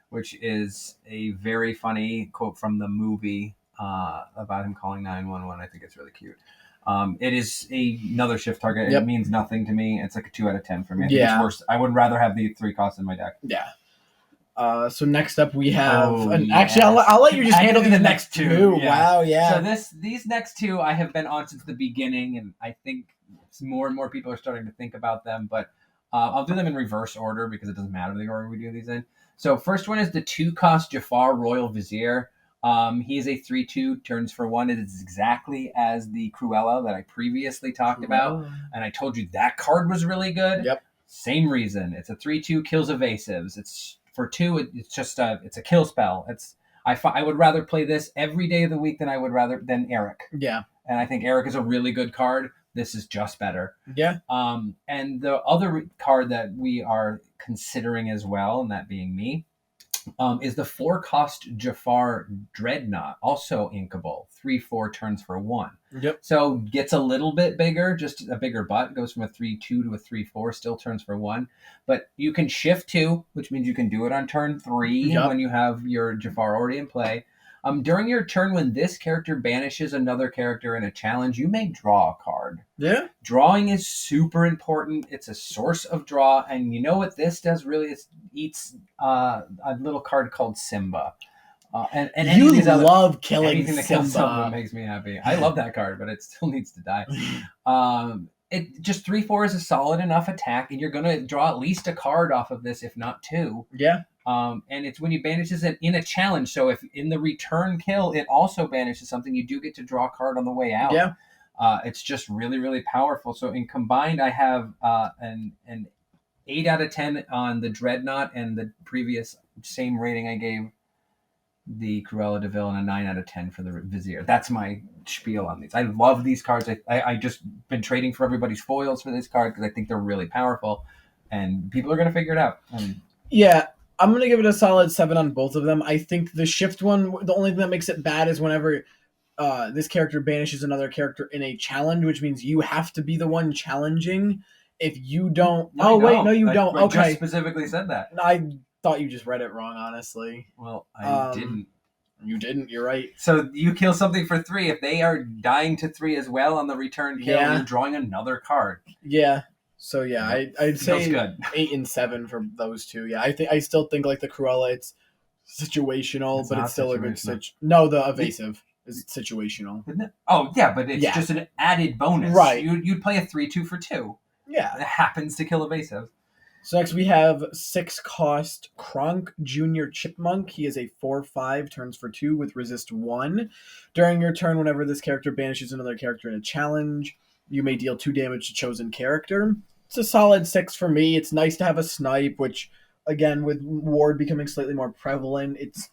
which is a very funny quote from the movie about him calling 911. I think it's really cute. It is another shift target. Yep. It means nothing to me. It's like a 2 out of 10 for me. I think Yeah. it's worse. I would rather have the 3 costs in my deck. Yeah. So next up we have. Yes. Actually, I'll let you just handle the these next next 2. 2. Yeah. Wow. Yeah. So these next 2 I have been on since the beginning, and I think more and more people are starting to think about them. But I'll do them in reverse order because it doesn't matter the order we do these in. So first one is the 2-cost Jafar Royal Vizier. He is a 3/2, turns for 1. It is exactly as the Cruella that I previously talked about, and I told you that card was really good. Yep. Same reason. It's a 3/2, kills evasives. It's for 2. It's just it's a kill spell. I would rather play this every day of the week than Eric. Yeah. And I think Eric is a really good card. This is just better. Yeah. And the other card that we are considering as well, and that being me, is the 4-cost Jafar Dreadnought, also inkable, 3/4 turns for 1. Yep. So gets a little bit bigger, just a bigger butt, goes from a 3/2 to a 3/4, still turns for 1. But you can shift 2, which means you can do it on turn 3 Yep. when you have your Jafar already in play. During your turn, when this character banishes another character in a challenge, you may draw a card. Yeah. Drawing is super important. It's a source of draw, and you know what this does really? It eats a little card called Simba. And You love killing anything that kills Simba Simba. makes me happy. I love that card, but it still needs to die. It just 3/4 is a solid enough attack, and you're gonna draw at least a card off of this, if not 2. Yeah. And it's when you banishes it in a challenge. So if in the return kill it also banishes something, you do get to draw a card on the way out. Yeah. It's just really, really powerful. So in combined, I have an 8 out of 10 on the Dreadnought, and the previous same rating I gave the Cruella de Vil, and a 9 out of 10 for the Vizier. That's my spiel on these. I love these cards. I just been trading for everybody's foils for this card because I think they're really powerful, and people are going to figure it out. Yeah. I'm going to give it a solid 7 on both of them. I think the shift one, the only thing that makes it bad is whenever this character banishes another character in a challenge, which means you have to be the one challenging. If you don't... No, you don't. I Okay. just specifically said that. I thought you just read it wrong, honestly. Well, I didn't. You didn't. You're right. So you kill something for 3. If they are dying to 3 as well on the return kill, Yeah. you're drawing another card. Yeah. So yeah, I'd say good. 8 and 7 for those 2. Yeah, I still think like the Cruella, it's situational, It's but not it's still a good situational. No, the evasive. is situational. Isn't it? Oh yeah, but it's Yeah. just an added bonus. Right. You'd play a 3/2 for 2. Yeah. It happens to kill evasive. So next we have 6 cost Kronk Junior Chipmunk. He is a 4/5, turns for 2 with resist 1. During your turn, whenever this character banishes another character in a challenge, you may deal 2 damage to chosen character. It's a solid 6 for me. It's nice to have a snipe, which again with Ward becoming slightly more prevalent, it's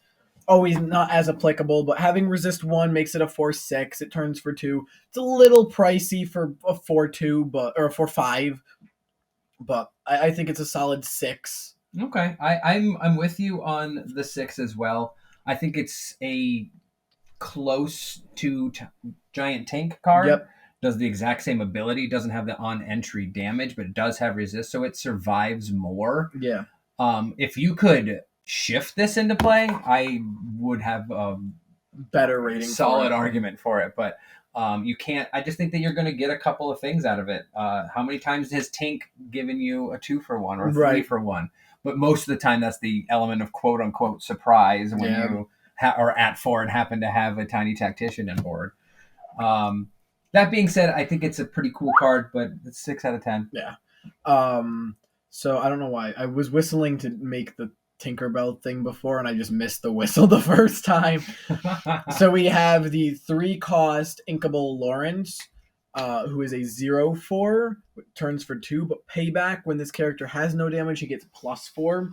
always not as applicable, but having resist 1 makes it a 4/6. It turns for 2. It's a little pricey for a 4/2, or a 4/5. But I think it's a solid 6. Okay, I'm with you on the 6 as well. I think it's a close to giant tank card. Yep. Does the exact same ability. Doesn't have the on entry damage, but it does have resist, so it survives more. Yeah. If you could shift this into play, I would have Better rating. solid argument for it, but you can't. I just think that you're going to get a couple of things out of it. How many times has Tank given you a 2-for-1 or a 3-for-1? But most of the time, that's the element of quote unquote surprise when you are at 4 and happen to have a tiny tactician on board. That being said, I think it's a pretty cool card, but it's 6 out of 10. Yeah. So I don't know why I was whistling to make the Tinkerbell thing before, and I just missed the whistle the first time. So we have the 3 cost Inkable Lawrence, who is a 0/4, turns for 2, but payback when this character has no damage, he gets +4.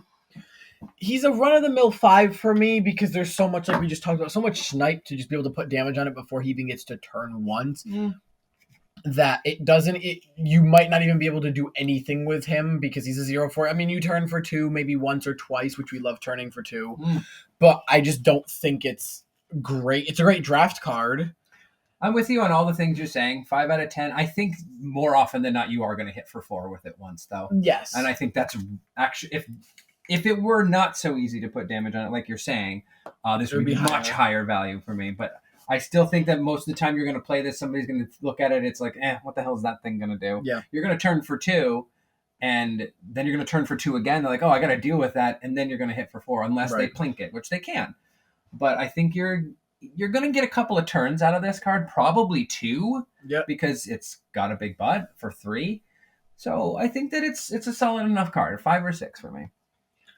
He's a run-of-the-mill 5 for me because there's so much, like we just talked about, so much snipe to just be able to put damage on it before he even gets to turn once. That you might not even be able to do anything with him because he's a 0/4. I mean, you turn for 2 maybe once or twice, which we love turning for 2, but I just don't think it's great. It's a great draft card. I'm with you on all the things you're saying. 5 out of 10. I think more often than not you are going to hit for 4 with it once, though. Yes. And I think that's actually, if it were not so easy to put damage on it, like you're saying, this would be much higher value for me. But I still think that most of the time you're going to play this, somebody's going to look at it, it's like, what the hell is that thing going to do? Yeah. You're going to turn for 2, and then you're going to turn for 2 again. They're like, I got to deal with that, and then you're going to hit for 4, unless they plink it, which they can. But I think you're going to get a couple of turns out of this card, probably 2, because it's got a big butt for 3. So I think that it's a solid enough card, 5 or 6 for me.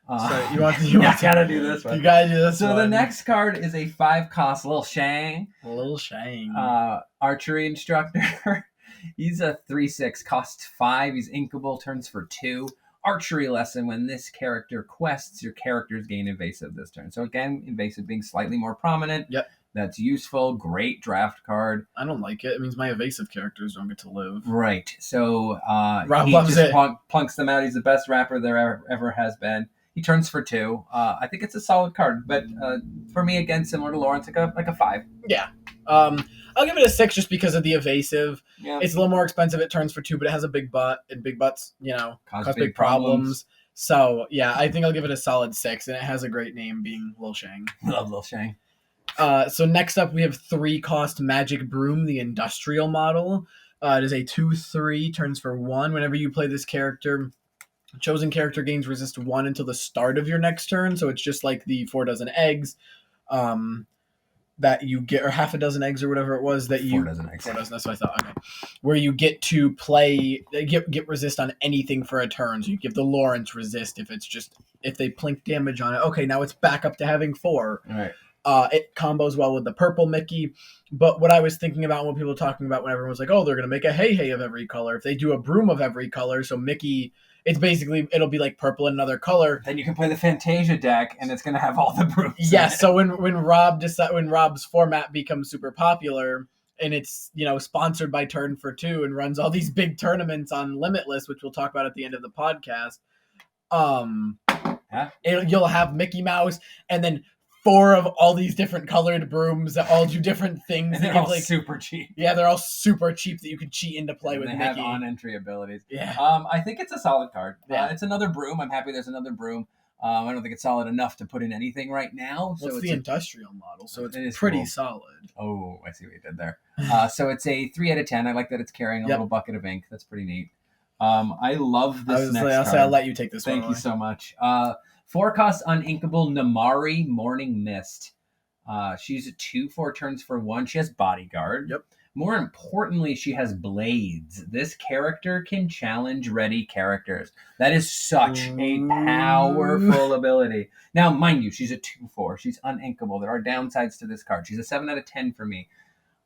So you want gotta do this one. You gotta do this one. So the next card is a 5 cost Lil Shang. Archery instructor. He's a 3/6, costs 5. He's inkable, turns for 2. Archery lesson: when this character quests, your characters gain evasive this turn. So again, evasive being slightly more prominent. Yep. That's useful. Great draft card. I don't like it. It means my evasive characters don't get to live. Right. So Rob he loves just it. Plunks them out. He's the best rapper there ever has been. He turns for 2. I think it's a solid card, but for me, again, similar to Lawrence, like a 5. Yeah. I'll give it a 6 just because of the evasive. Yeah. It's a little more expensive. It turns for 2, but it has a big butt, and big butts, cause big problems. So yeah, I think I'll give it a solid 6, and it has a great name, being Lil Shang. Love Lil Shang. So next up, we have 3 cost Magic Broom, the industrial model. It is a 2/3, turns for 1. Whenever you play this character, chosen character gains resist 1 until the start of your next turn. So it's just like the 4 dozen eggs that you get, or half a dozen eggs or whatever it was that you. 4 dozen eggs. 4 dozen. That's what I thought. Okay, where you get to play, get resist on anything for a turn. So you give the Lawrence resist if they plink damage on it. Okay, now it's back up to having 4. All right. It combos well with the purple Mickey. But what I was thinking about, what people were talking about when everyone was like, they're going to make a Hey of every color. If they do a Broom of every color, so Mickey, it'll be like purple in another color. Then you can play the Fantasia deck, and it's going to have all the Brooms. Yeah, so when Rob's format becomes super popular, and it's, sponsored by Turn for 2 and runs all these big tournaments on Limitless, which we'll talk about at the end of the podcast, you'll have Mickey Mouse, and then 4 of all these different colored brooms that all do different things. And they're all super cheap. Yeah, they're all super cheap that you can cheat into play with Mickey. They have on-entry abilities. Yeah. I think it's a solid card. Yeah. It's another broom. I'm happy there's another broom. I don't think it's solid enough to put in anything right now. Well, it's the industrial model, so it's pretty cool. Solid. Oh, I see what you did there. So it's a 3 out of 10. I like that it's carrying a little bucket of ink. That's pretty neat. I love this next card. I'll let you take this one. Thank you so much. 4 cost uninkable Namari Morning Mist. She's a 2/4 turns for 1. She has bodyguard. Yep. More importantly, she has blades. This character can challenge ready characters. That is such a powerful ability. Now, mind you, she's a 2/4. She's uninkable. There are downsides to this card. She's a 7 out of 10 for me.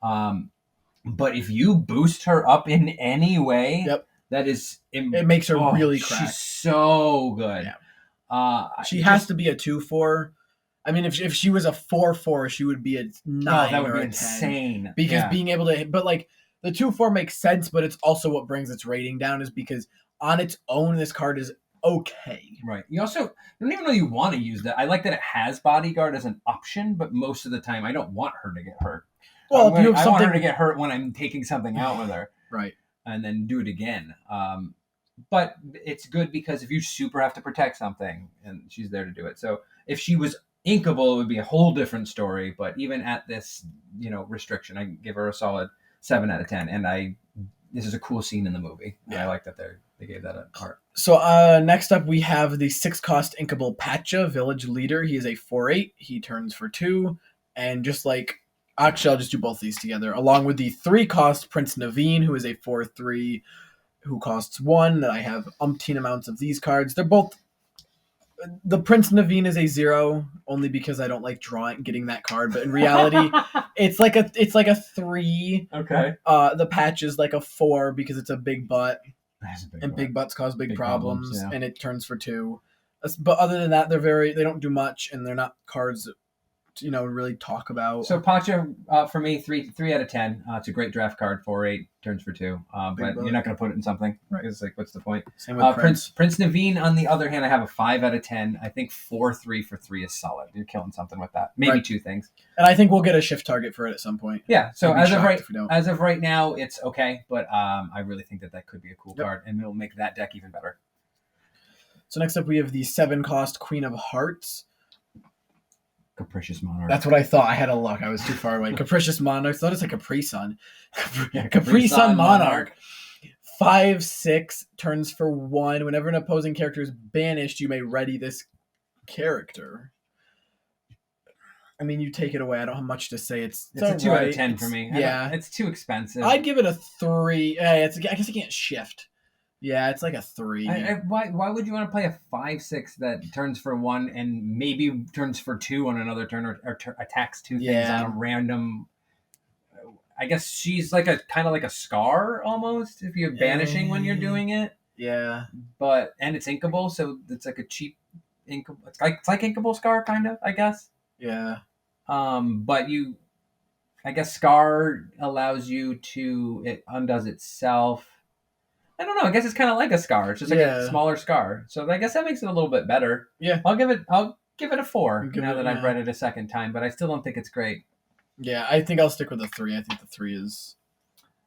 But if you boost her up in any way, Yep. that is... It makes her really crack. She's so good. Yeah. She has to be a 2/4. I mean, if she was a 4/4, she would be a 9 that would or be a 10. insane. Because being able to, but like the 2/4 makes sense, but it's also what brings its rating down is because on its own, this card is okay. Right. You don't even know you want to use that. I like that it has bodyguard as an option, but most of the time I don't want her to get hurt. Well, I want her to get hurt when I'm taking something out with her. Right. And then do it again. But it's good because if you super have to protect something, and she's there to do it. So if she was inkable, it would be a whole different story. But even at this, restriction, I give her a solid 7 out of 10. And this is a cool scene in the movie. Yeah. I like that they gave that a heart. So next up, we have the 6-cost inkable Patcha, Village Leader. He is a 4/8. He turns for 2. And just like, actually, I'll just do both these together. Along with the 3-cost Prince Naveen, who is a 4/3, who costs 1. That I have umpteen amounts of these cards. They're both... The Prince Naveen is a 0, only because I don't like getting that card. But in reality, it's like a 3. Okay. The Patch is like a 4 because it's a big butt. Big butts cause big problems, yeah. And it turns for 2. But other than that, they don't do much, and they're not cards that, really talk about. So Patcha, for me, 3 out of 10. It's a great draft card. 4/8 turns for 2. But you're not going to put it in something. Right. It's like, what's the point? Same with Prince Naveen, on the other hand, I have a 5 out of 10. I think 4/3 for 3 is solid. You're killing something with that. Maybe 2 things. And I think we'll get a shift target for it at some point. Yeah. So as of right now, it's okay. But I really think that could be a cool card, and it'll make that deck even better. So next up, we have the 7-cost Queen of Hearts. Capricious Monarch. That's what I thought. I had to look. I was too far away. Capricious Monarch. I thought it's like Capri Sun. Capri Sun Monarch. 5/6 turns for 1. Whenever an opposing character is banished, you may ready this character. I mean, you take it away. I don't have much to say. It's a 2 out of 10 for me. Yeah. It's too expensive. I'd give it a 3. I guess I can't shift. Yeah, it's like a 3. Why would you want to play a 5/6 that turns for 1 and maybe turns for 2 on another turn or attacks 2 things on a random? I guess she's like kind of like a Scar almost if you're banishing when you're doing it. Yeah, and it's inkable, so it's like a cheap inkable. It's like inkable Scar kind of, I guess. Yeah. But I guess Scar allows you to, it undoes itself. I don't know. I guess it's kind of like a Scar. It's just like a smaller Scar. So I guess that makes it a little bit better. Yeah. I'll give it a 4 now that I've read it a second time, but I still don't think it's great. Yeah, I think I'll stick with the 3. I think the 3 is...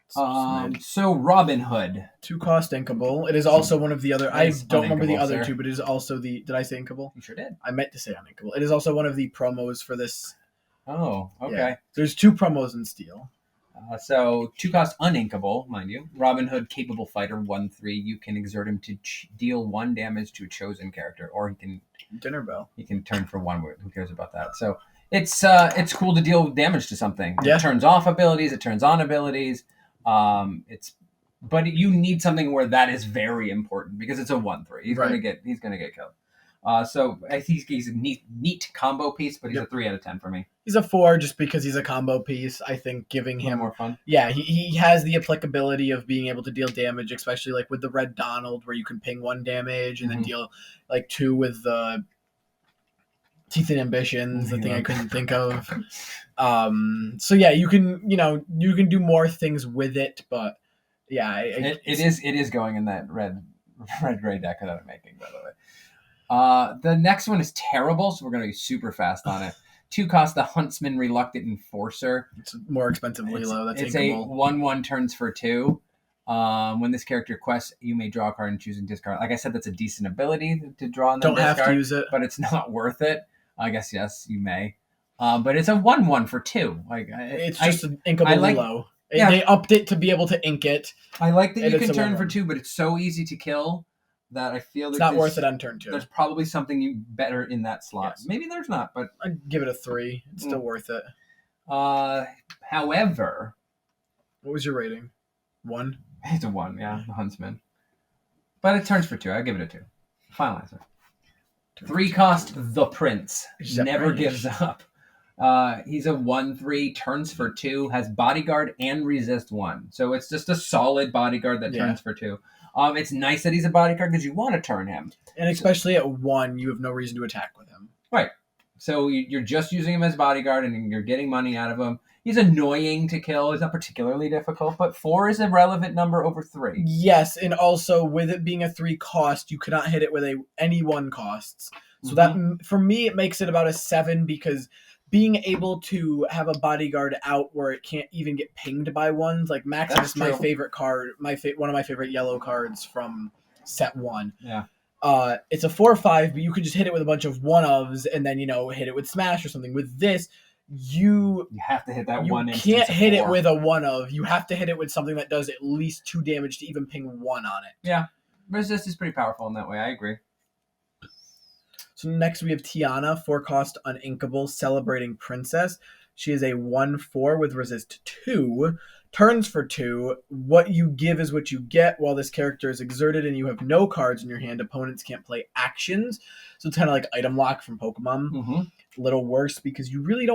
So Robin Hood. 2-cost inkable. It is also one of the other... I don't remember the other 2, but it is also the... Did I say inkable? You sure did. I meant to say uninkable. It is also one of the promos for this. Oh, okay. Yeah. There's 2 promos in Steel. So 2-cost uninkable, mind you. Robin Hood, capable fighter, 1/3. You can exert him to deal 1 damage to a chosen character, or he can Dinner Bell. He can turn for 1. Who cares about that? So it's cool to deal damage to something. Yeah. It turns off abilities. It turns on abilities. But you need something where that is very important because it's a 1/3. He's gonna get killed. So I think he's a neat combo piece, but he's a 3 out of 10 for me. He's a 4 just because he's a combo piece. I think giving him more fun. Yeah, he has the applicability of being able to deal damage, especially like with the Red Donald, where you can ping 1 damage and then deal like 2 with the Teeth and Ambitions, the thing I couldn't think of. So yeah, you can do more things with it, but yeah, it is going in that red gray deck that I'm making, by the way. The next one is terrible, so we're going to be super fast on it. 2-cost, the Huntsman Reluctant Enforcer. It's more expensive Lilo. That's it's inkable. A 1/1 turns for 2. When this character quests, you may draw a card and choose and discard. Like I said, that's a decent ability to draw and then discard. Don't have to use it, but it's not worth it. I guess yes, you may. But it's a 1/1 for 2. It's just an inkable Lilo. Yeah. They upped it to be able to ink it. I like that you can turn for 2, but it's so easy to kill that I feel It's like not worth it on turn 2. there's probably something better in that slot. Yes. Maybe there's not, but I'd give it a 3. It's still worth it. however, What was your rating? 1? it's a 1, yeah, the Huntsman. But it turns for 2. I give it a 2. Final answer. 3 cost the Prince. Never gives up. He's a 1/3, turns for 2, has bodyguard and resist 1. So it's just a solid bodyguard that turns for 2. It's nice that he's a bodyguard because you want to turn him. And especially at 1, you have no reason to attack with him. Right. So you're just using him as bodyguard and you're getting money out of him. He's annoying to kill. He's not particularly difficult, but 4 is a relevant number over 3. Yes, and also with it being a 3 cost, you cannot hit it with any 1 costs. So that, for me, it makes it about a 7 because being able to have a bodyguard out where it can't even get pinged by ones, like Maximus is my favorite card, one of my favorite yellow cards from set 1. Yeah. It's a 4/5, but you could just hit it with a bunch of 1-ofs and then, hit it with smash or something. With this, you have to hit that you one. You can't hit it with a 1-of. You have to hit it with something that does at least 2 damage to even ping 1 on it. Yeah. Resist is pretty powerful in that way. I agree. So next we have Tiana, 4 cost uninkable, celebrating princess. She is a 1/4 with resist 2. Turns for 2. What you give is what you get. While this character is exerted and you have no cards in your hand, opponents can't play actions. So it's kind of like item lock from Pokemon. A little worse because you really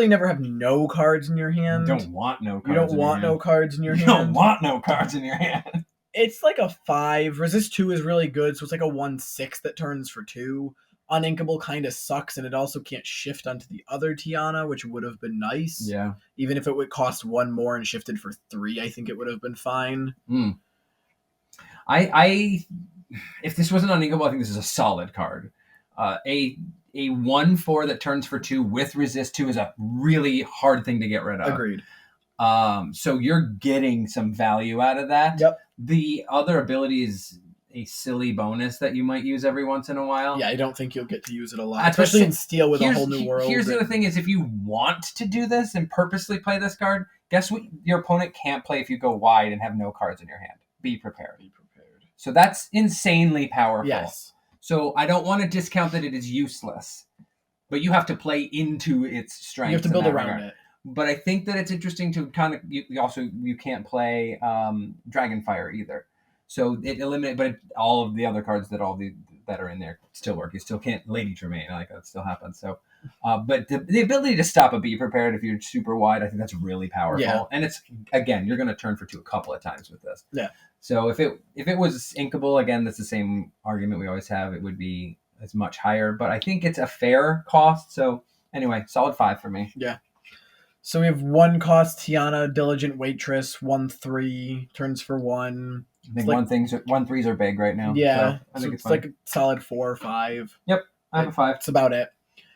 never have no cards in your hand. You don't want no cards. You don't want no cards in your hand. You don't want no cards in your hand. It's like a 5. Resist 2 is really good, so it's like a 1/6 that turns for 2. Uninkable kind of sucks, and it also can't shift onto the other Tiana, which would have been nice. Yeah. Even if it would cost 1 more and shifted for 3, I think it would have been fine. If this wasn't uninkable, I think this is a solid card. A 1/4 that turns for 2 with resist 2 is a really hard thing to get rid of. Agreed. So you're getting some value out of that. Yep. The other ability is a silly bonus that you might use every once in a while. Yeah, I don't think you'll get to use it a lot, especially in Steel with a whole new world. Here's the other thing is if you want to do this and purposely play this card, guess what your opponent can't play if you go wide and have no cards in your hand. Be prepared. Be prepared. So that's insanely powerful. Yes. So I don't want to discount that it is useless, but you have to play into its strength. You have to build around it. But I think that it's interesting to kind of you can't play Dragonfire either. So it eliminates, but all of the other cards that are in there still work. You still can't Lady Tremaine, like that still happens. So, but the ability to stop a Be Prepared if you're super wide, I think that's really powerful. Yeah. And it's again, you're going to turn for 2 a couple of times with this. Yeah. So if it was inkable, again, that's the same argument we always have. It would be as much higher, but I think it's a fair cost. So anyway, solid 5 for me. Yeah. So we have 1 cost Tiana, Diligent Waitress, 1/3, turns for 1. I think 1/3s are big right now. Yeah, so I think it's like a solid 4 or 5. Yep, I have a 5. That's about it.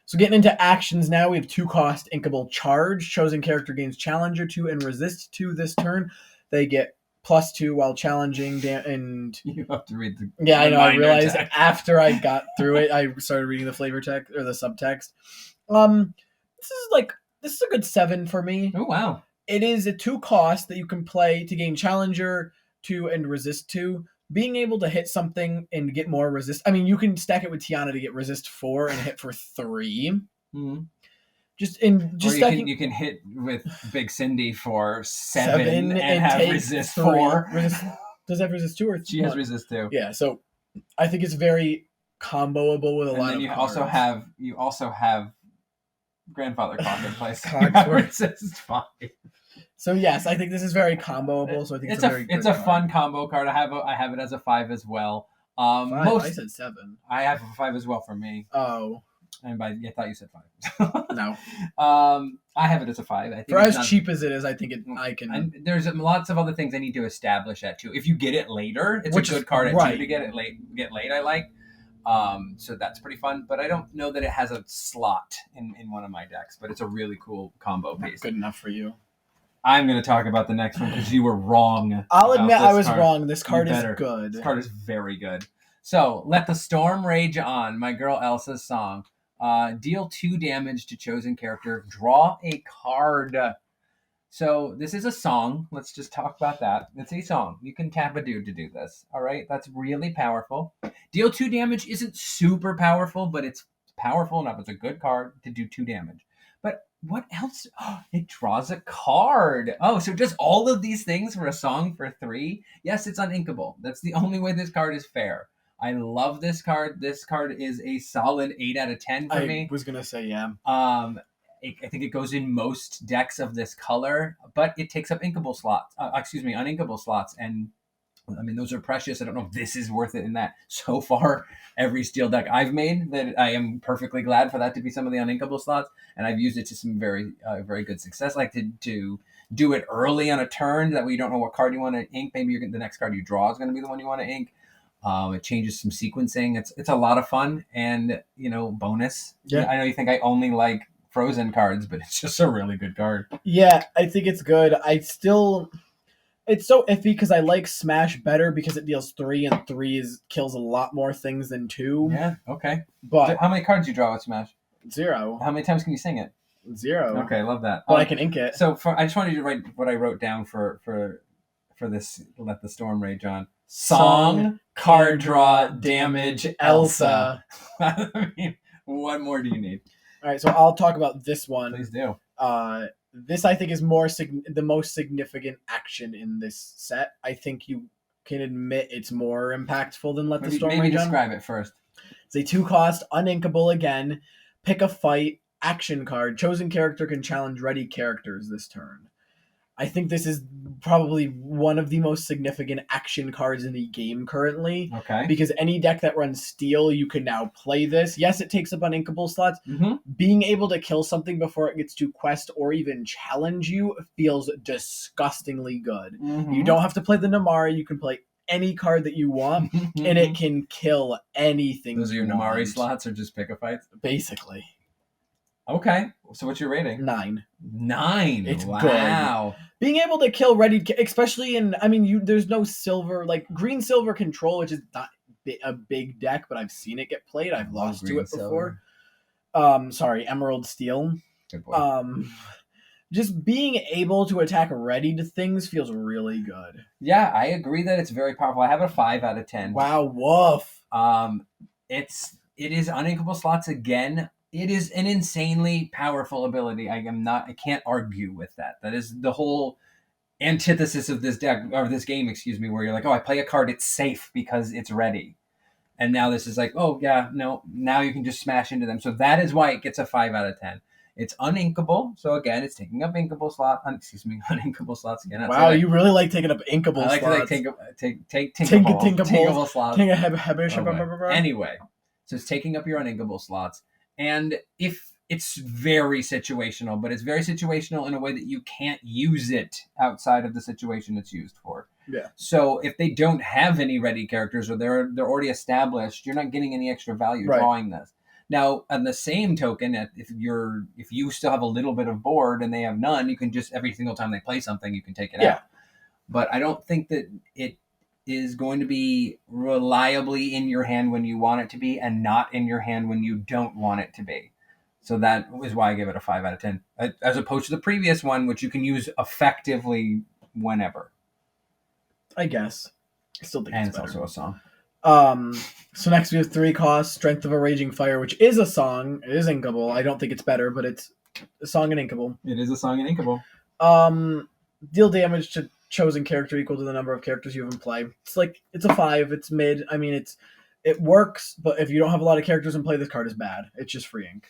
So getting into actions now, we have 2 cost Inkable Charge. Chosen character gains Challenger 2 and Resist 2 this turn. They get +2 while challenging, and you have to read the I know. I realized after I got through it, I started reading the flavor text or the subtext. This is a good 7 for me. Oh wow! It is a 2 cost that you can play to gain Challenger 2 and Resist 2. Being able to hit something and get more resist. I mean, you can stack it with Tiana to get resist 4 and hit for 3. Mm-hmm. You can hit with Big Cindy for 7 and have resist 4. Does that have resist 2 or 3? She has resist 2. Yeah, so I think it's very comboable with a lot of cards. You also have Grandfather Clock in place. Resist 5. So yes, I think this is very comboable. So I think it's a fun combo card. I have it as a 5 as well. 5? I said 7. I have a 5 as well for me. Oh, I thought you said 5. No. I have it as a 5. I think for as cheap as it is, I think I can. And there's lots of other things I need to establish that too. If you get it later, it's a good card at 2 to get it late. I like. So that's pretty fun, but I don't know that it has a slot in one of my decks. But it's a really cool combo piece. Good enough for you. I'm going to talk about the next one because you were wrong. I'll admit I was wrong. This card is good. This card is very good. So, Let the Storm Rage On, my girl Elsa's song. Deal 2 damage to chosen character. Draw a card. So this is a song. Let's just talk about that. It's a song. You can tap a dude to do this. All right, that's really powerful. Deal 2 damage isn't super powerful, but it's powerful enough. It's a good card to do 2 damage. But what else? Oh, it draws a card. Oh, so just all of these things for a song for 3? Yes, it's uninkable. That's the only way this card is fair. I love this card. This card is a solid 8 out of 10 for me. I was gonna say yeah. I think it goes in most decks of this color, but it takes up inkable slots. Uninkable slots, and I mean those are precious. I don't know if this is worth it in that. So far, every steel deck I've made, that I am perfectly glad for that to be some of the uninkable slots, and I've used it to some very good success. Like to do it early on a turn, that way you don't know what card you want to ink. Maybe the next card you draw is going to be the one you want to ink. It changes some sequencing. It's a lot of fun, and bonus. Yeah. I know you think I only like Frozen cards, but it's just a really good card. Yeah, I think it's good. It's so iffy because I like Smash better because it deals 3, and 3 kills a lot more things than 2. Yeah, okay. But how many cards do you draw with Smash? 0. How many times can you sing it? 0. Okay, love that. But I can ink it. So I just wanted you to write what I wrote down for this Let the Storm Rage On. Song, card draw, damage, Elsa. I mean, what more do you need? All right, so I'll talk about this one. Please do. This I think is the most significant action in this set. I think you can admit it's more impactful than Let the Storm Rage On. Maybe describe it first. It's a 2-cost, uninkable again. Pick a fight, action card. Chosen character can challenge ready characters this turn. I think this is probably one of the most significant action cards in the game currently. Okay. Because any deck that runs Steel, you can now play this. Yes, it takes up uninkable slots. Mm-hmm. Being able to kill something before it gets to quest or even challenge you feels disgustingly good. Mm-hmm. You don't have to play the Namari. You can play any card that you want, and it can kill anything. Those are your Namari slots, or just pick a fight? Basically. Okay. So what's your rating? 9. 9. It's wow. Good. Being able to kill ready, especially there's no silver, like green silver control, which is not a big deck, but I've seen it get played. I've lost to it before. Emerald Steel. Good boy. Just being able to attack ready to things feels really good. Yeah, I agree that it's very powerful. I have a 5 out of 10. Wow, woof. It is uninkable slots again. It is an insanely powerful ability. I can't argue with that. That is the whole antithesis of this deck, or this game, where you're like, oh, I play a card, it's safe because it's ready. And now this is like, oh yeah, no, now you can just smash into them. So that is why it gets a 5 out of 10. It's uninkable. So again, it's taking up inkable uninkable slots again. Wow, you really like taking up inkable slots. I like to take tinkable slots. Anyway, so it's taking up your uninkable slots. And if it's very situational, but it's very situational in a way that you can't use it outside of the situation it's used for. Yeah. So if they don't have any ready characters, or they're already established, you're not getting any extra value drawing this. Now, on the same token, if you still have a little bit of board and they have none, you can just, every single time they play something, you can take it out. But I don't think that it is going to be reliably in your hand when you want it to be, and not in your hand when you don't want it to be. So that is why I give it a 5 out of 10, as opposed to the previous one, which you can use effectively whenever. I guess. I still think it's better. Also a song. So next we have 3 costs, Strength of a Raging Fire, which is a song. It is inkable. I don't think it's better, but it's a song and inkable. It is a song and inkable. Deal damage to chosen character equal to the number of characters you have in play. It's a 5. It's mid. I mean, it works, but if you don't have a lot of characters in play, this card is bad. It's just free ink.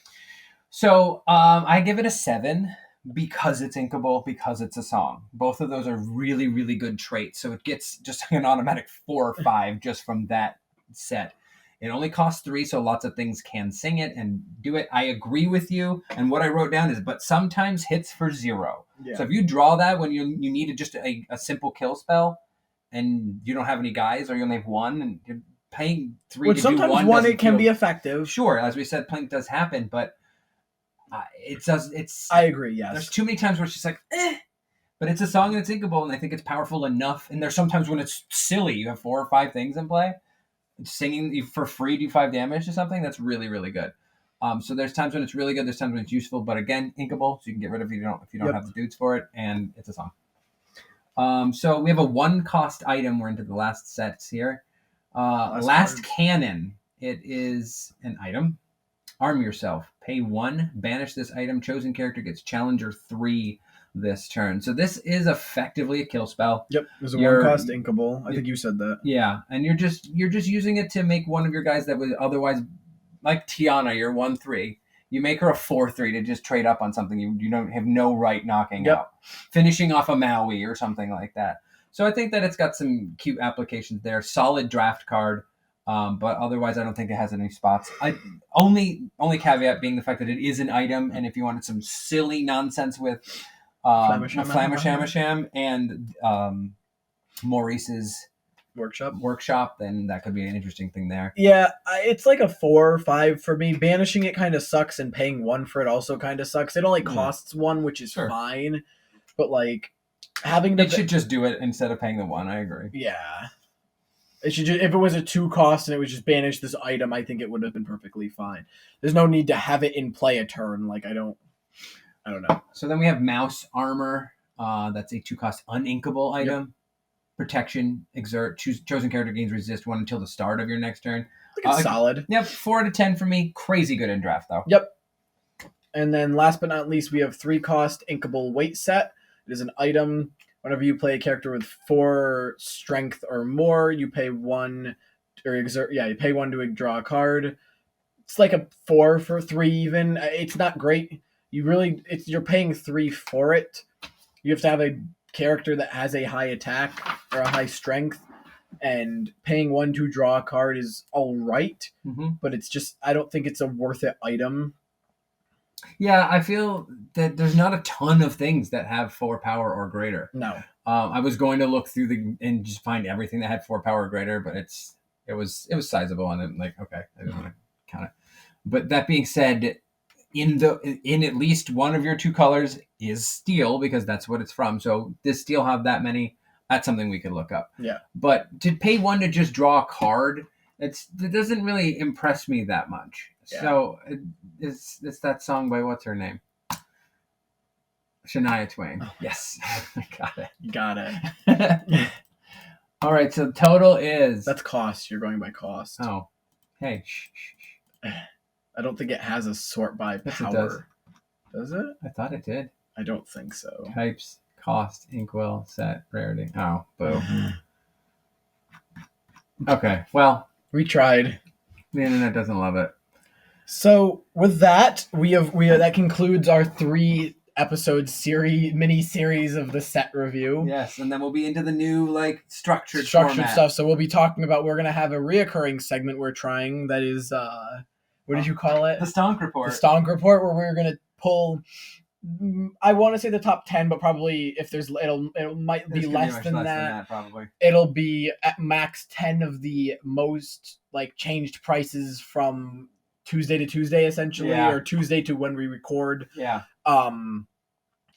So I give it a 7 because it's inkable, because it's a song. Both of those are really, really good traits. So it gets just an automatic 4 or 5 just from that set. It only costs 3, so lots of things can sing it and do it. I agree with you. And what I wrote down is, but sometimes hits for 0. Yeah. So if you draw that when you need just a simple kill spell, and you don't have any guys, or you only have 1, and you're paying 3 which to do 1. Sometimes 1 it can be effective. Sure, as we said, Plink does happen, but it does. I agree. Yes. There's too many times where it's just like, but it's a song and it's inkable, and I think it's powerful enough. And there's sometimes when it's silly. You have 4 or 5 things in play. Singing for free, do 5 damage to something. That's really, really good. So there's times when it's really good, there's times when it's useful, but again, inkable, so you can get rid of it if you don't Yep. have the dudes for it, and it's a song. So we have a 1-cost item. We're into the last sets here. Last card. Cannon. It is an item. Arm yourself. Pay 1. Banish this item. Chosen character gets Challenger 3 this turn. So this is effectively a kill spell. Yep, there's a You're- 1-cost inkable. I think you said that. Yeah, and you're just using it to make one of your guys that would otherwise, like Tiana, you're 1/3. You make her a 4/3 to just trade up on something you don't have no right knocking Yep. out, finishing off a Maui or something like that. So I think that it's got some cute applications there. Solid draft card, but otherwise I don't think it has any spots. Only caveat being the fact that it is an item, and if you wanted some silly nonsense with Flamasham and Maurice's workshop, then that could be an interesting thing there. Yeah, it's like a 4 or 5 for me. Banishing it kind of sucks, and paying 1 for it also kind of sucks. It only costs 1, which is Sure. fine, but like having It should just do it instead of paying the 1. I agree. yeah. It should if it was a 2 cost and it was just banish this item, I think it would have been perfectly fine. There's no need to have it in play a turn. Like I don't know. So then we have Mouse Armor. That's a 2-cost uninkable item. Protection, exert, chosen character gains resist 1 until the start of your next turn. I think it's solid. Yep, 4 out of 10 for me. Crazy good in draft though. Yep. And then last but not least, we have 3-cost inkable weight set. It is an item. Whenever you play a character with 4 strength or more, you pay 1 or exert. Yeah, you pay 1 to draw a card. It's like a 4 for 3 even. It's not great. You're paying 3 for it. You have to have a character that has a high attack or a high strength, and paying 1 to draw a card is all right, but it's just I don't think it's a worth it item. Yeah, I feel that there's not a ton of things that have 4 power or greater. No. I was going to look through and just find everything that had 4 power or greater, but it was sizable, and I'm like, okay, I didn't want to count it. But that being said, in at least one of your 2 colors is steel, because that's what it's from. So does steel have that many? That's something we could look up. Yeah. But to pay 1 to just draw a card, it doesn't really impress me that much. Yeah. So it's that song by what's her name? Shania Twain. Oh. Yes. I got it. You got it. All right, so total is... That's cost. You're going by cost. Oh. Hey. Shh. I don't think it has a sort by Yes, it power. Does it? I thought it did. I don't think so. Types, cost, inkwell, set, rarity. Oh, boo. Okay, well, We tried. the internet doesn't love it. So with that, we have that concludes our 3 episode mini series of the set review. Yes, and then we'll be into the new structured Structured format. stuff. So we'll be talking about we're gonna have a reoccurring segment we're trying that is what did you call it? The Stonk Report. The Stonk Report, where we're gonna pull. I want to say the top 10, but probably if there's it might be It's gonna less much than less that. probably. It'll be at max 10 of the most changed prices from Tuesday to Tuesday, essentially, Yeah. or Tuesday to when we record. Yeah.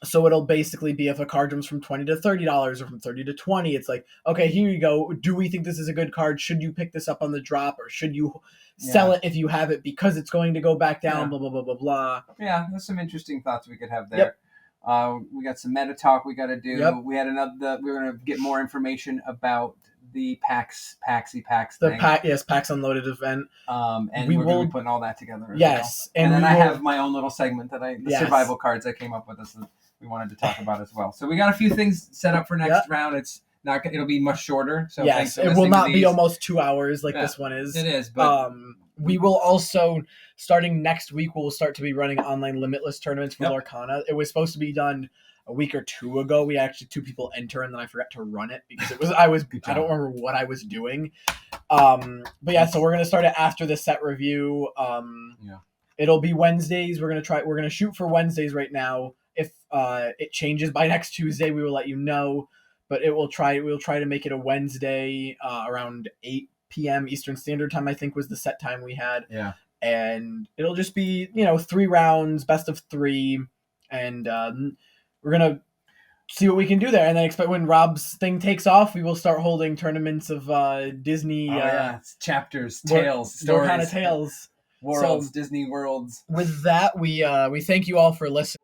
So it'll basically be if a card jumps from $20 to $30 or from 30 to 20, it's like, okay, here you go. Do we think this is a good card? Should you pick this up on the drop, or should you sell it if you have it because it's going to go back down? Yeah. Blah blah blah blah blah. Yeah, there's some interesting thoughts we could have there. We got some meta talk we got to do. Yep. We had we're gonna get more information about the Paxi Pax The thing. PAX Unloaded event. And we we're gonna will- be putting all that together. as Yes, well. And then we I will- have my own little segment that the Yes. survival cards I came up with that we wanted to talk about as well. So we got a few things set up for next round. It's not. It'll be much shorter. So thanks Yes, for it will listening to not be these. almost 2 hours like Yeah, this one is. It is, but We will also, starting next week, we'll start to be running online limitless tournaments for Yep. Lorcana. It was supposed to be done a week or 2 ago. We actually 2 people enter, and then I forgot to run it because I don't remember what I was doing. But yeah, so we're gonna start it after the set review. It'll be Wednesdays. We're gonna shoot for Wednesdays right now. If it changes by next Tuesday, we will let you know. But we'll try to make it a Wednesday around 8 p.m. Eastern Standard Time, I think was the set time we had. Yeah. And it'll just be 3 rounds, best of 3, and we're gonna see what we can do there. And then expect when Rob's thing takes off, we will start holding tournaments of Disney It's chapters, Lor- tales, stories. Lorcana Tales. Worlds, So Disney worlds. with that, we thank you all for listening.